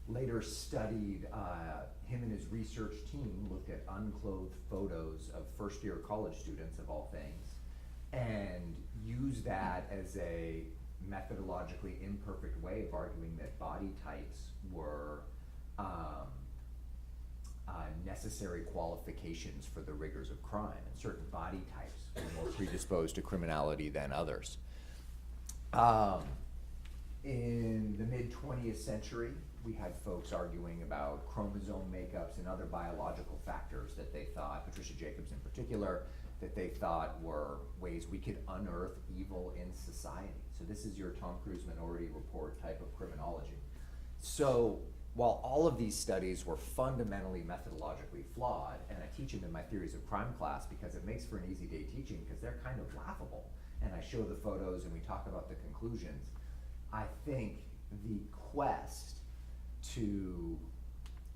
later studied, him and his research team looked at unclothed photos of first-year college students, of all things, and used that as a methodologically imperfect way of arguing that body types were necessary qualifications for the rigors of crime, and certain body types were more predisposed to criminality than others. In the mid-20th century, we had folks arguing about chromosome makeups and other biological factors that they thought, Patricia Jacobs in particular, that they thought were ways we could unearth evil in society. So this is your Tom Cruise Minority Report type of criminology. So while all of these studies were fundamentally methodologically flawed, and I teach them in my Theories of Crime class because it makes for an easy day teaching because they're kind of laughable, and I show the photos and we talk about the conclusions, I think the quest to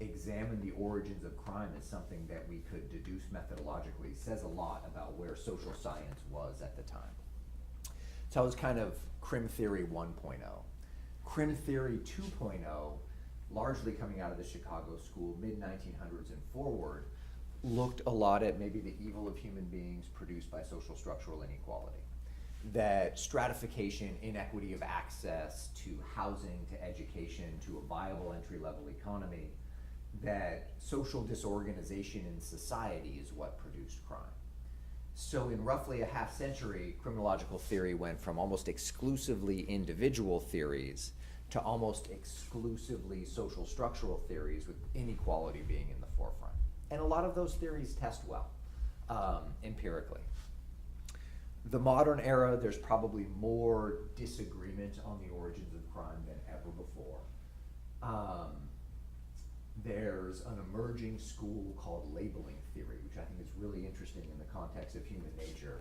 examine the origins of crime as something that we could deduce methodologically says a lot about where social science was at the time. So it was kind of Crim Theory 1.0. Crim Theory 2.0, largely coming out of the Chicago school, mid-1900s and forward, looked a lot at maybe the evil of human beings produced by social structural inequality. That stratification, inequity of access to housing, to education, to a viable entry-level economy, that social disorganization in society is what produced crime. So in roughly a half century, criminological theory went from almost exclusively individual theories to almost exclusively social structural theories, with inequality being in the forefront. And a lot of those theories test well, empirically. The modern era, there's probably more disagreement on the origins of crime than ever before. There's an emerging school called labeling theory, which I think is really interesting in the context of human nature,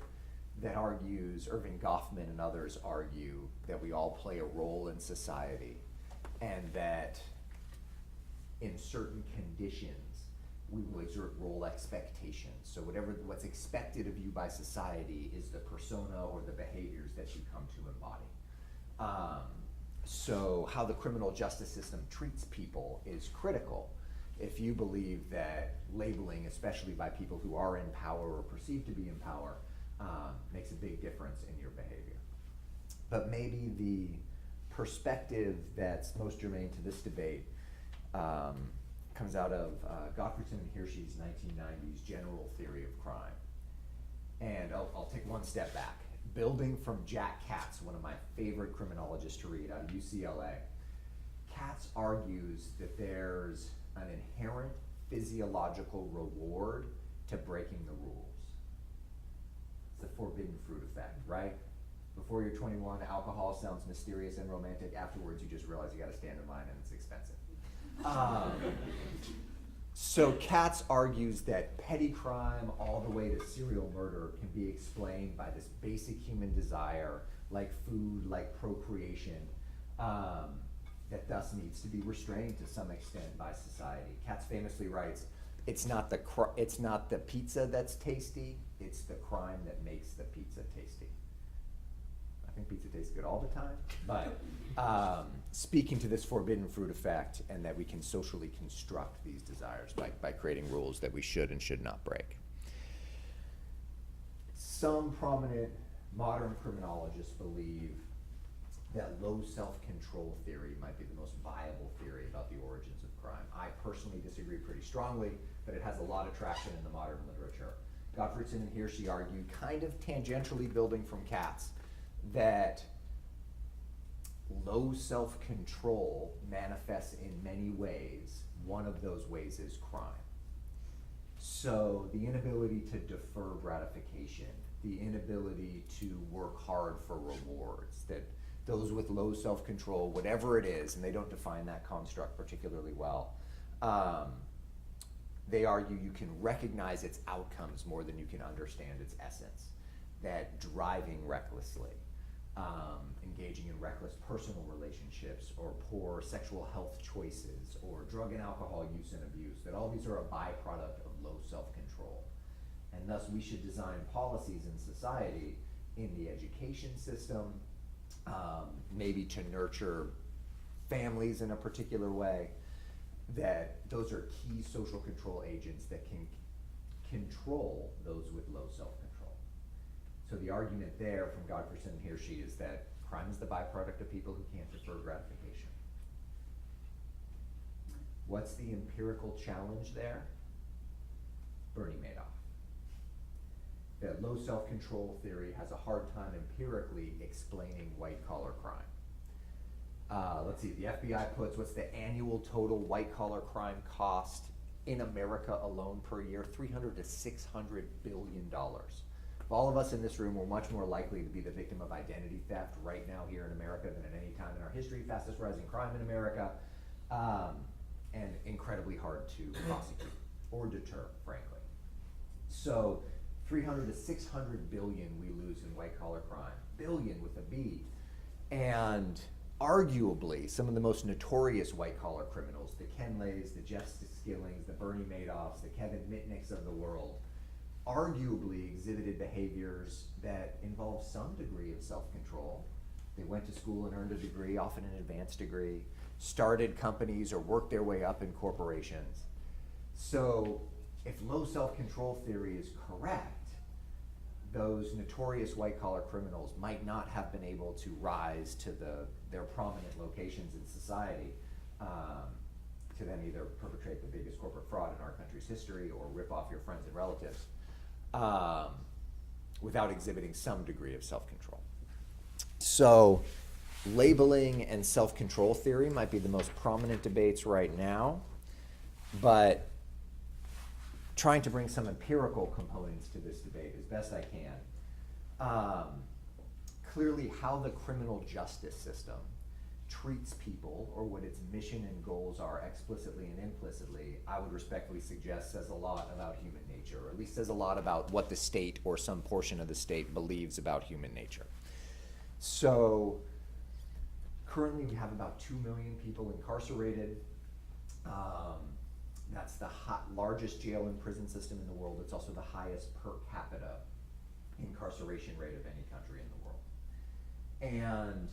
that argues, Irving Goffman and others argue, that we all play a role in society, and that in certain conditions, we will exert role expectations. So what's expected of you by society is the persona or the behaviors that you come to embody. So how the criminal justice system treats people is critical if you believe that labeling, especially by people who are in power or perceived to be in power, makes a big difference in your behavior. But maybe the perspective that's most germane to this debate comes out of Gottfriedson and Hirsch's 1990s general theory of crime. And I'll take one step back. Building from Jack Katz, one of my favorite criminologists to read out of UCLA. Katz argues that there's an inherent physiological reward to breaking the rules. It's the forbidden fruit effect, right? Before you're 21, alcohol sounds mysterious and romantic. Afterwards, you just realize you gotta stand in line and it's expensive. So Katz argues that petty crime all the way to serial murder can be explained by this basic human desire, like food, like procreation, that thus needs to be restrained to some extent by society. Katz famously writes, it's not the pizza that's tasty, it's the crime that makes the pizza tasty. I think pizza tastes good all the time, but speaking to this forbidden fruit effect, and that we can socially construct these desires by creating rules that we should and should not break. Some prominent modern criminologists believe that low self-control theory might be the most viable theory about the origins of crime. I personally disagree pretty strongly, but it has a lot of traction in the modern literature. Gottfriedson and Hirschi argued, kind of tangentially building from Katz, that low self-control manifests in many ways. One of those ways is crime. So the inability to defer gratification, the inability to work hard for rewards, that those with low self-control, whatever it is, and they don't define that construct particularly well, they argue you can recognize its outcomes more than you can understand its essence. That driving recklessly, engaging in reckless personal relationships, or poor sexual health choices, or drug and alcohol use and abuse, that all these are a byproduct of low self-control. And thus we should design policies in society, in the education system, maybe to nurture families in a particular way, that those are key social control agents that can control those with low self-control. So the argument there from Gottfriedson and Hirschi is that crime is the byproduct of people who can't defer gratification. What's the empirical challenge there? Bernie Madoff. That low self-control theory has a hard time empirically explaining white-collar crime. Let's see, the FBI puts, what's the annual total white-collar crime cost in America alone per year? $300 to $600 billion. If all of us in this room were much more likely to be the victim of identity theft right now here in America than at any time in our history, fastest rising crime in America, and incredibly hard to prosecute or deter, frankly. So 300 to 600 billion we lose in white-collar crime, billion with a B. And arguably, some of the most notorious white-collar criminals, the Ken Lays, the Jeff Skillings, the Bernie Madoffs, the Kevin Mitnicks of the world, arguably exhibited behaviors that involve some degree of self-control. They went to school and earned a degree, often an advanced degree, started companies or worked their way up in corporations. So if low self-control theory is correct, those notorious white-collar criminals might not have been able to rise to their prominent locations in society to then either perpetrate the biggest corporate fraud in our country's history or rip off your friends and relatives without exhibiting some degree of self-control. So labeling and self-control theory might be the most prominent debates right now, but trying to bring some empirical components to this debate as best I can. Clearly, how the criminal justice system treats people, or what its mission and goals are explicitly and implicitly, I would respectfully suggest says a lot about human nature, or at least says a lot about what the state or some portion of the state believes about human nature. So currently we have about 2 million people incarcerated. That's the largest jail and prison system in the world. It's also the highest per capita incarceration rate of any country in the world. And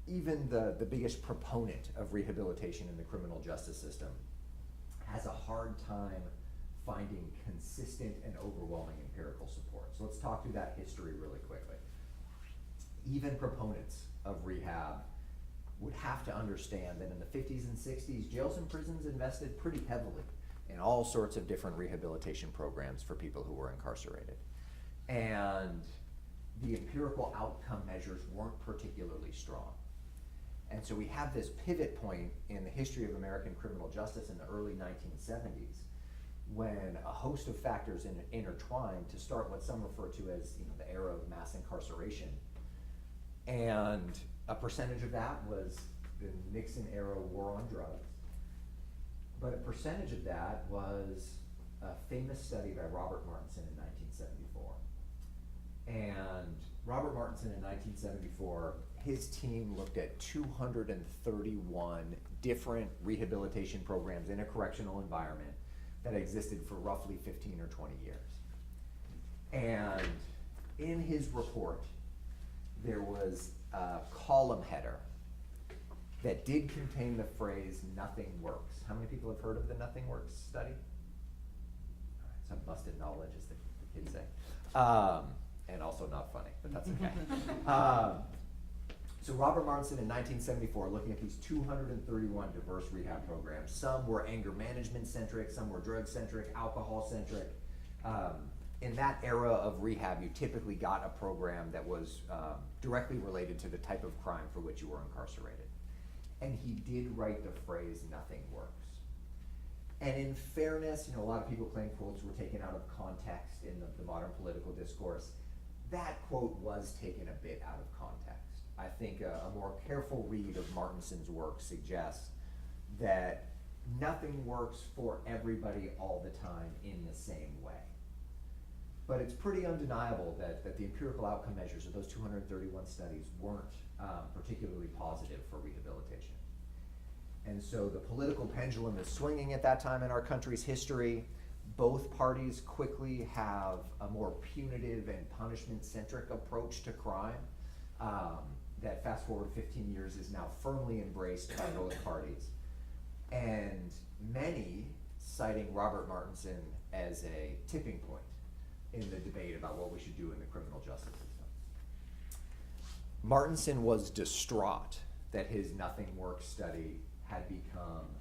even the biggest proponent of rehabilitation in the criminal justice system has a hard time finding consistent and overwhelming empirical support. So let's talk through that history really quickly. Even proponents of rehab would have to understand that in the 50s and 60s, jails and prisons invested pretty heavily in all sorts of different rehabilitation programs for people who were incarcerated. And the empirical outcome measures weren't particularly strong. And so we have this pivot point in the history of American criminal justice in the early 1970s when a host of factors intertwined to start what some refer to as the era of mass incarceration. And a percentage of that was the Nixon-era war on drugs. But a percentage of that was a famous study by Robert Martinson in 1974. And Robert Martinson in 1974, his team looked at 231 different rehabilitation programs in a correctional environment that existed for roughly 15 or 20 years. And in his report, there was a column header that did contain the phrase "nothing works." How many people have heard of the "nothing works" study? All right, some busted knowledge, as the kids say. And also not funny, but that's okay. So Robert Martinson in 1974, looking at these 231 diverse rehab programs, some were anger management centric, some were drug centric, alcohol centric. In that era of rehab, you typically got a program that was directly related to the type of crime for which you were incarcerated. And he did write the phrase "nothing works." And in fairness, a lot of people claim quotes were taken out of context in the modern political discourse. That quote was taken a bit out of context. I think a more careful read of Martinson's work suggests that nothing works for everybody all the time in the same way. But it's pretty undeniable that the empirical outcome measures of those 231 studies weren't particularly positive for rehabilitation. And so the political pendulum is swinging at that time in our country's history. Both parties quickly have a more punitive and punishment-centric approach to crime that, fast forward 15 years, is now firmly embraced by both parties. And many citing Robert Martinson as a tipping point in the debate about what we should do in the criminal justice system. Martinson was distraught that his "nothing works" study had become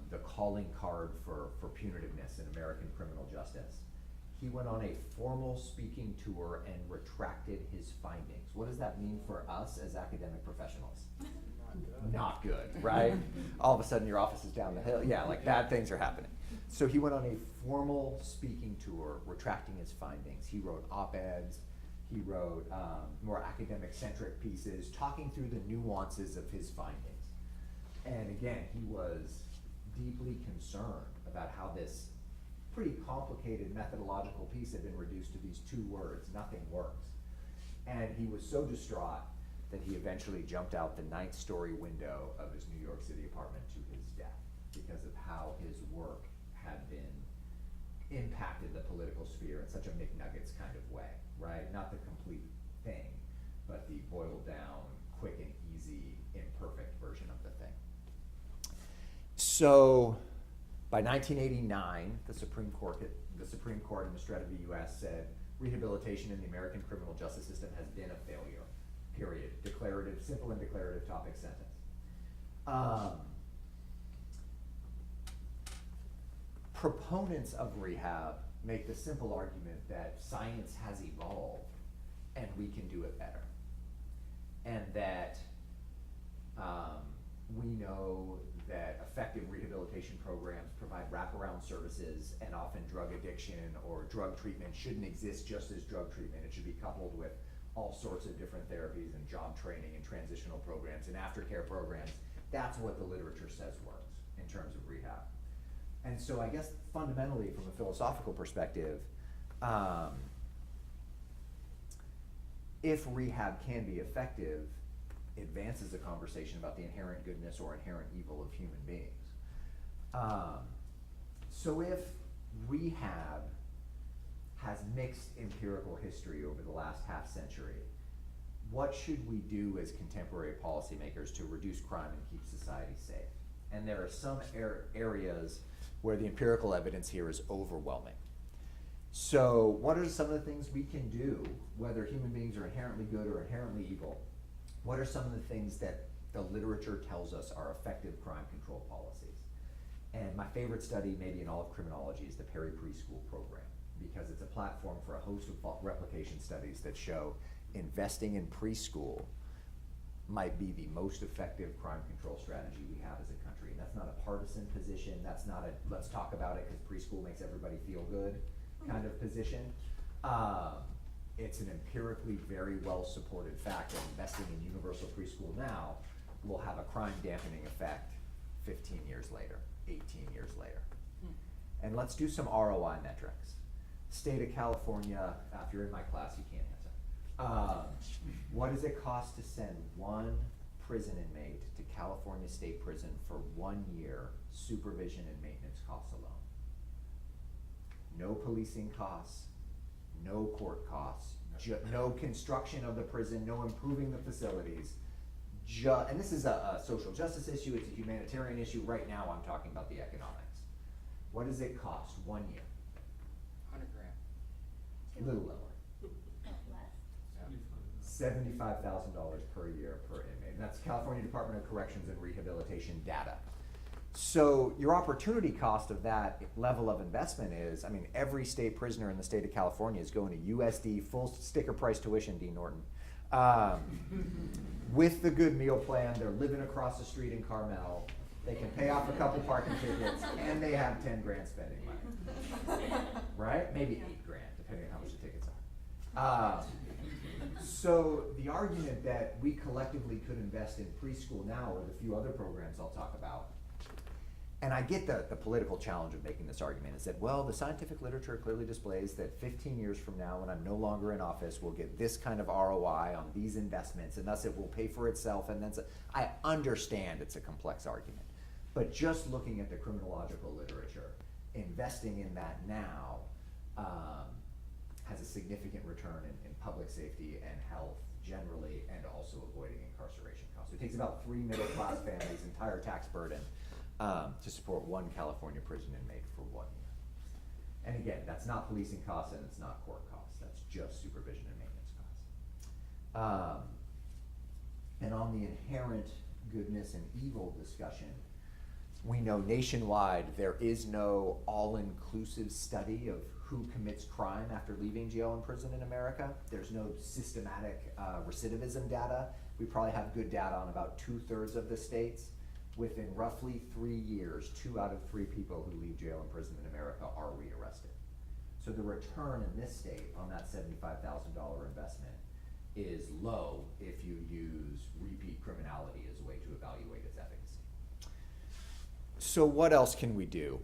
the calling card for punitiveness in American criminal justice. He went on a formal speaking tour and retracted his findings. What does that mean for us as academic professionals? Not good, right? All of a sudden your office is down the hill. Yeah, like bad things are happening. So he went on a formal speaking tour, retracting his findings. He wrote op-eds, he wrote more academic-centric pieces, talking through the nuances of his findings. And again, he was deeply concerned about how this pretty complicated methodological piece had been reduced to these two words: "nothing works." And he was so distraught that he eventually jumped out the 9th-story window of his New York City apartment to his death because of how his work had been impacted the political sphere in such a McNuggets kind of way, right? Not the complete thing, but the boiled down, quick and easy, imperfect version of the thing. So by 1989, the Supreme Court in the Strata v. U.S. said rehabilitation in the American criminal justice system has been a failure, period. Declarative, simple and declarative topic sentence. Proponents of rehab make the simple argument that science has evolved and we can do it better. And that we know that effective rehabilitation programs provide wraparound services, and often drug addiction or drug treatment shouldn't exist just as drug treatment. It should be coupled with all sorts of different therapies and job training and transitional programs and aftercare programs. That's what the literature says works in terms of rehab. And so I guess fundamentally, from a philosophical perspective, if rehab can be effective, it advances the conversation about the inherent goodness or inherent evil of human beings. So if rehab has mixed empirical history over the last half century, what should we do as contemporary policymakers to reduce crime and keep society safe? And there are some areas where the empirical evidence here is overwhelming. So what are some of the things we can do, whether human beings are inherently good or inherently evil? What are some of the things that the literature tells us are effective crime control policies? And my favorite study, maybe in all of criminology, is the Perry Preschool Program, because it's a platform for a host of replication studies that show investing in preschool might be the most effective crime control strategy we have as a country. And that's not a partisan position. That's not a let's talk about it because preschool makes everybody feel good kind of position. It's an empirically very well supported fact that investing in universal preschool now will have a crime dampening effect 15 years later, 18 years later. And let's do some ROI metrics. State of California, if you're in my class, you can't answer. What does it cost to send one prison inmate to California State Prison for 1 year, supervision and maintenance costs alone? No policing costs, no court costs, no construction of the prison, no improving the facilities. And this is a social justice issue, it's a humanitarian issue. Right now I'm talking about the economics. What does it cost 1 year? 100 grand. A little lower. $75,000 per year per inmate. And that's California Department of Corrections and Rehabilitation data. So your opportunity cost of that level of investment is, I mean, every state prisoner in the state of California is going to USD, full sticker price tuition, Dean Norton. With the good meal plan, they're living across the street in Carmel, they can pay off a couple parking tickets, and they have 10 grand spending money. Right? Maybe 8 grand, depending on how much the tickets are. So the argument that we collectively could invest in preschool now, or the few other programs I'll talk about, and I get the political challenge of making this argument, is that, well, the scientific literature clearly displays that 15 years from now, when I'm no longer in office, we'll get this kind of ROI on these investments, and thus it will pay for itself, and then I understand it's a complex argument. But just looking at the criminological literature, investing in that now has a significant return in public safety and health generally, and also avoiding incarceration costs. It takes about 3 middle-class families' entire tax burden to support one California prison inmate for 1 year. And again, that's not policing costs and it's not court costs. That's just supervision and maintenance costs. And on the inherent goodness and evil discussion, we know nationwide there is no all-inclusive study of who commits crime after leaving jail and prison in America. There's no systematic recidivism data. We probably have good data on about 2/3 of the states. Within roughly 3 years, 2 out of 3 people who leave jail and prison in America are rearrested. So the return in this state on that $75,000 investment is low if you use repeat criminality as a way to evaluate its efficacy. So what else can we do?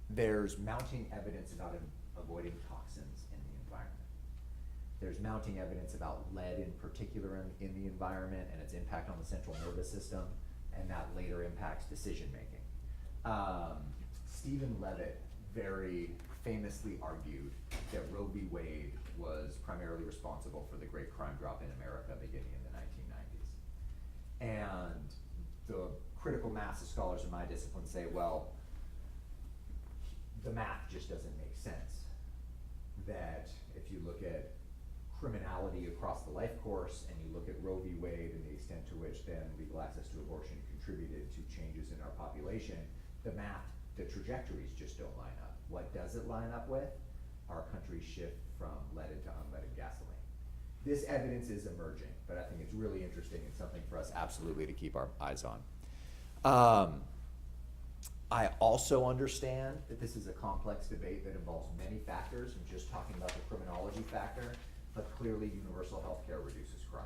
There's mounting evidence about avoiding toxins in the environment. There's mounting evidence about lead in particular in the environment and its impact on the central nervous system, and that later impacts decision making. Stephen Levitt very famously argued that Roe v. Wade was primarily responsible for the great crime drop in America beginning in the 1990s. And the critical mass of scholars in my discipline say, well, the math just doesn't make sense. That if you look at criminality across the life course and you look at Roe v. Wade and the extent to which then legal access to abortion contributed to changes in our population, the math, the trajectories just don't line up. What does it line up with? Our country's shift from leaded to unleaded gasoline. This evidence is emerging, but I think it's really interesting and something for us absolutely to keep our eyes on. I also understand that this is a complex debate that involves many factors. I'm just talking about the criminology factor, but clearly universal health care reduces crime.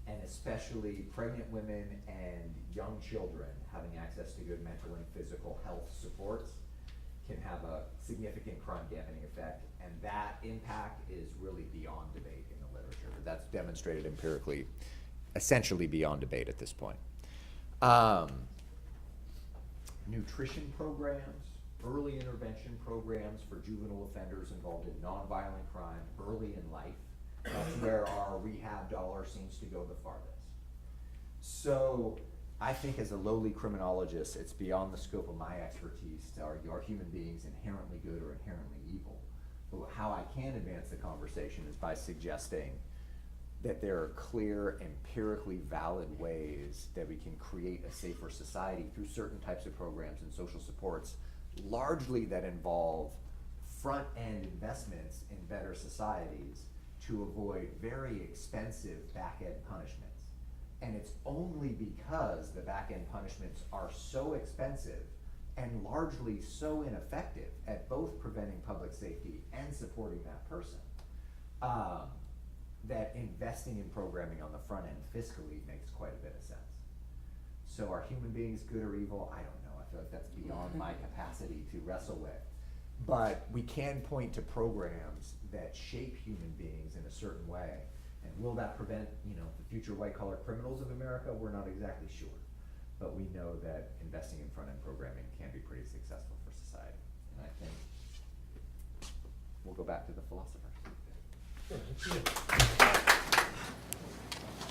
And especially pregnant women and young children having access to good mental and physical health supports can have a significant crime dampening effect, and that impact is really beyond debate in the literature. That's demonstrated empirically, essentially beyond debate at this point. Nutrition programs, early intervention programs for juvenile offenders involved in nonviolent crime early in life. That's where our rehab dollar seems to go the farthest. So I think as a lowly criminologist, it's beyond the scope of my expertise to argue are human beings inherently good or inherently evil. But how I can advance the conversation is by suggesting that there are clear, empirically valid ways that we can create a safer society through certain types of programs and social supports, largely that involve front-end investments in better societies to avoid very expensive back-end punishments. And it's only because the back-end punishments are so expensive and largely so ineffective at both preventing public safety and supporting that person, that investing in programming on the front end fiscally makes quite a bit of sense. So are human beings good or evil? I don't know. I feel like that's beyond my capacity to wrestle with. But we can point to programs that shape human beings in a certain way. And will that prevent, the future white-collar criminals of America? We're not exactly sure. But we know that investing in front-end programming can be pretty successful for society. And I think we'll go back to the philosophers.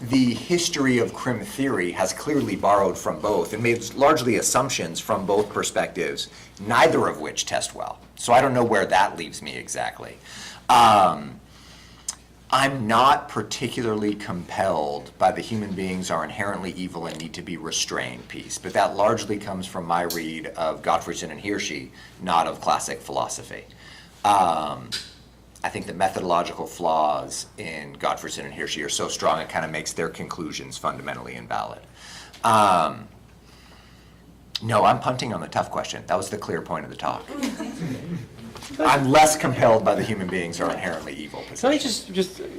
The history of crim theory has clearly borrowed from both and made largely assumptions from both perspectives, neither of which test well. So I don't know where that leaves me exactly. I'm not particularly compelled by the human beings are inherently evil and need to be restrained piece, but that largely comes from my read of Gottfriedson and Hirschi, not of classic philosophy. I think the methodological flaws in Gottfriedson and Hirschi are so strong it kind of makes their conclusions fundamentally invalid. No, I'm punting on the tough question. That was the clear point of the talk. I'm less compelled by the human beings are inherently evil Can I position.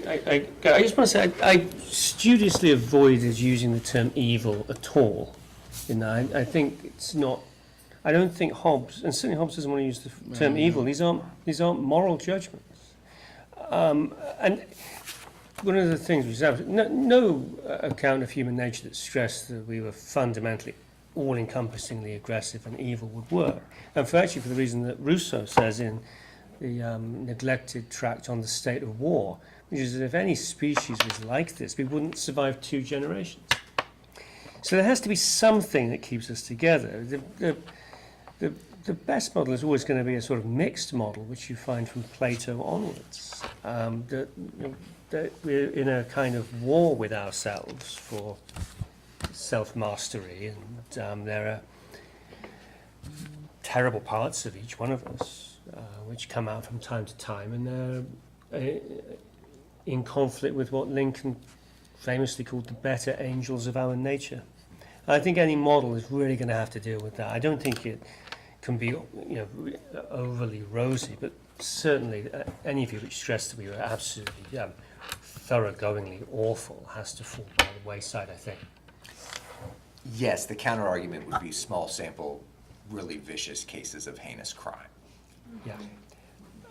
I just want to say I studiously avoided using the term evil at all. I think it's not. I don't think Hobbes, and certainly Hobbes doesn't want to use the term evil. These aren't moral judgments. And one of the things we established, no account of human nature that stressed that we were fundamentally all-encompassingly aggressive and evil would work. And for the reason that Rousseau says in the neglected tract on the state of war, which is that if any species was like this, we wouldn't survive 2 generations. So there has to be something that keeps us together. The best model is always going to be a sort of mixed model, which you find from Plato onwards. That we're in a kind of war with ourselves for self-mastery, and there are terrible parts of each one of us which come out from time to time, and they're in conflict with what Lincoln famously called the better angels of our nature. I think any model is really going to have to deal with that. I don't think it can be overly rosy, but certainly any view which stressed that we were absolutely thoroughgoingly awful has to fall by the wayside, I think. Yes, the counter-argument would be small sample, really vicious cases of heinous crime. Yeah.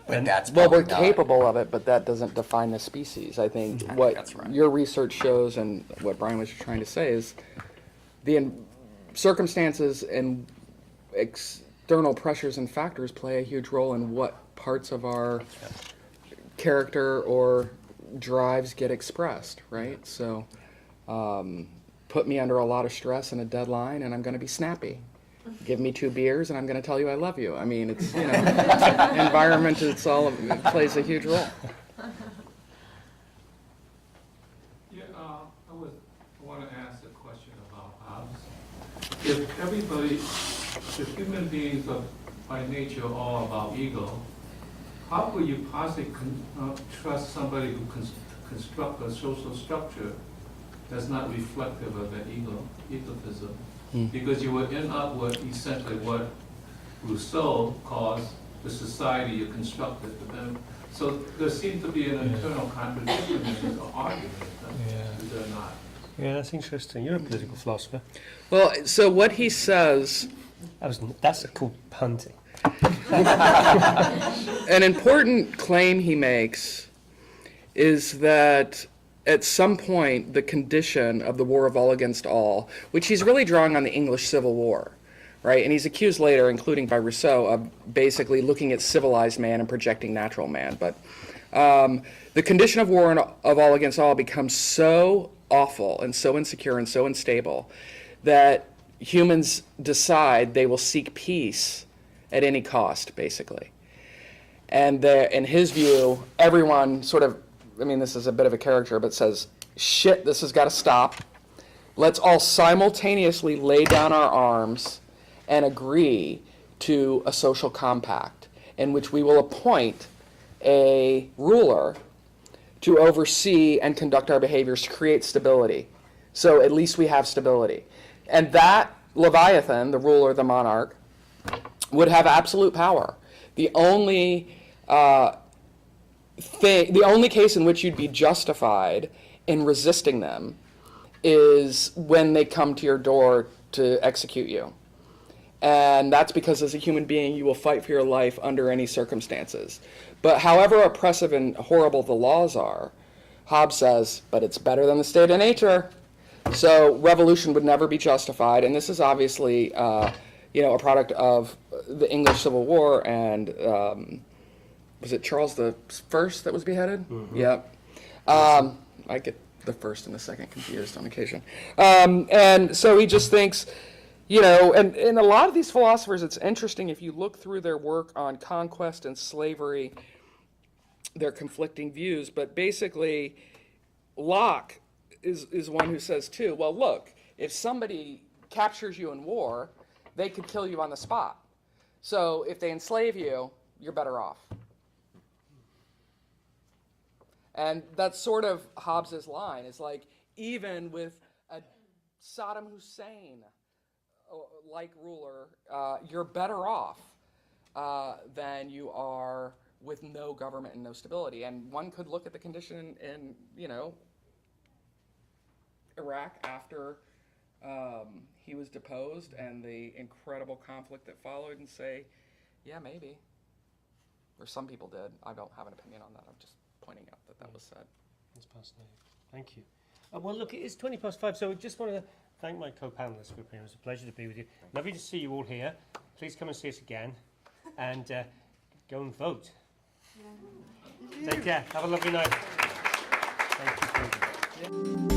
But And- that's Well, we're probably not- capable of it, but that doesn't define the species. I think what That's right. your research shows and what Brian was trying to say is the circumstances and external pressures and factors play a huge role in what parts of our character or drives get expressed, right? So put me under a lot of stress and a deadline and I'm going to be snappy. Give me 2 beers and I'm going to tell you I love you. I mean, it's, environment, it plays a huge role. Yeah, I want to ask a question about Hobbes. If human beings are by nature all about ego, how could you possibly trust somebody who construct a social structure that's not reflective of that egotism? Because you would end up with essentially what Rousseau calls the society you constructed. So there seems to be an internal contradiction in the argument, is there not? Yeah, that's interesting. You're a political philosopher. Well, so what he says, That's called punting. an important claim he makes is that at some point the condition of the war of all against all, which he's really drawing on the English Civil War, right? And he's accused later, including by Rousseau, of basically looking at civilized man and projecting natural man. But the condition of war of all against all becomes so awful and so insecure and so unstable that humans decide they will seek peace at any cost, basically. And in his view, everyone sort of, this is a bit of a caricature, but says, shit, this has got to stop. Let's all simultaneously lay down our arms and agree to a social compact in which we will appoint a ruler to oversee and conduct our behaviors to create stability. So at least we have stability. And that Leviathan, the ruler, the monarch, would have absolute power. The only case in which you'd be justified in resisting them is when they come to your door to execute you. And that's because as a human being, you will fight for your life under any circumstances. But however oppressive and horrible the laws are, Hobbes says, but it's better than the state of nature. So revolution would never be justified. And this is obviously, a product of the English Civil War. And was it Charles the First that was beheaded? Mm-hmm. Yep. I get the first and the second confused on occasion. And so he just thinks, and a lot of these philosophers, it's interesting if you look through their work on conquest and slavery, their conflicting views, but basically Locke is one who says too, well, look, if somebody captures you in war, they could kill you on the spot. So if they enslave you, you're better off. And that's sort of Hobbes's line. It's like, even with a Saddam Hussein like ruler, you're better off than you are with no government and no stability. And one could look at the condition in Iraq after he was deposed and the incredible conflict that followed and say, yeah, maybe. Or some people did. I don't have an opinion on that. I'm just pointing out that was said. That's fascinating. Thank you. Well, look, it is 5:20, so I just want to thank my co-panelists for appearing. It was a pleasure to be with you. Lovely to see you all here. Please come and see us again, and go and vote. Yeah. Take care. Have a lovely night. Thank you.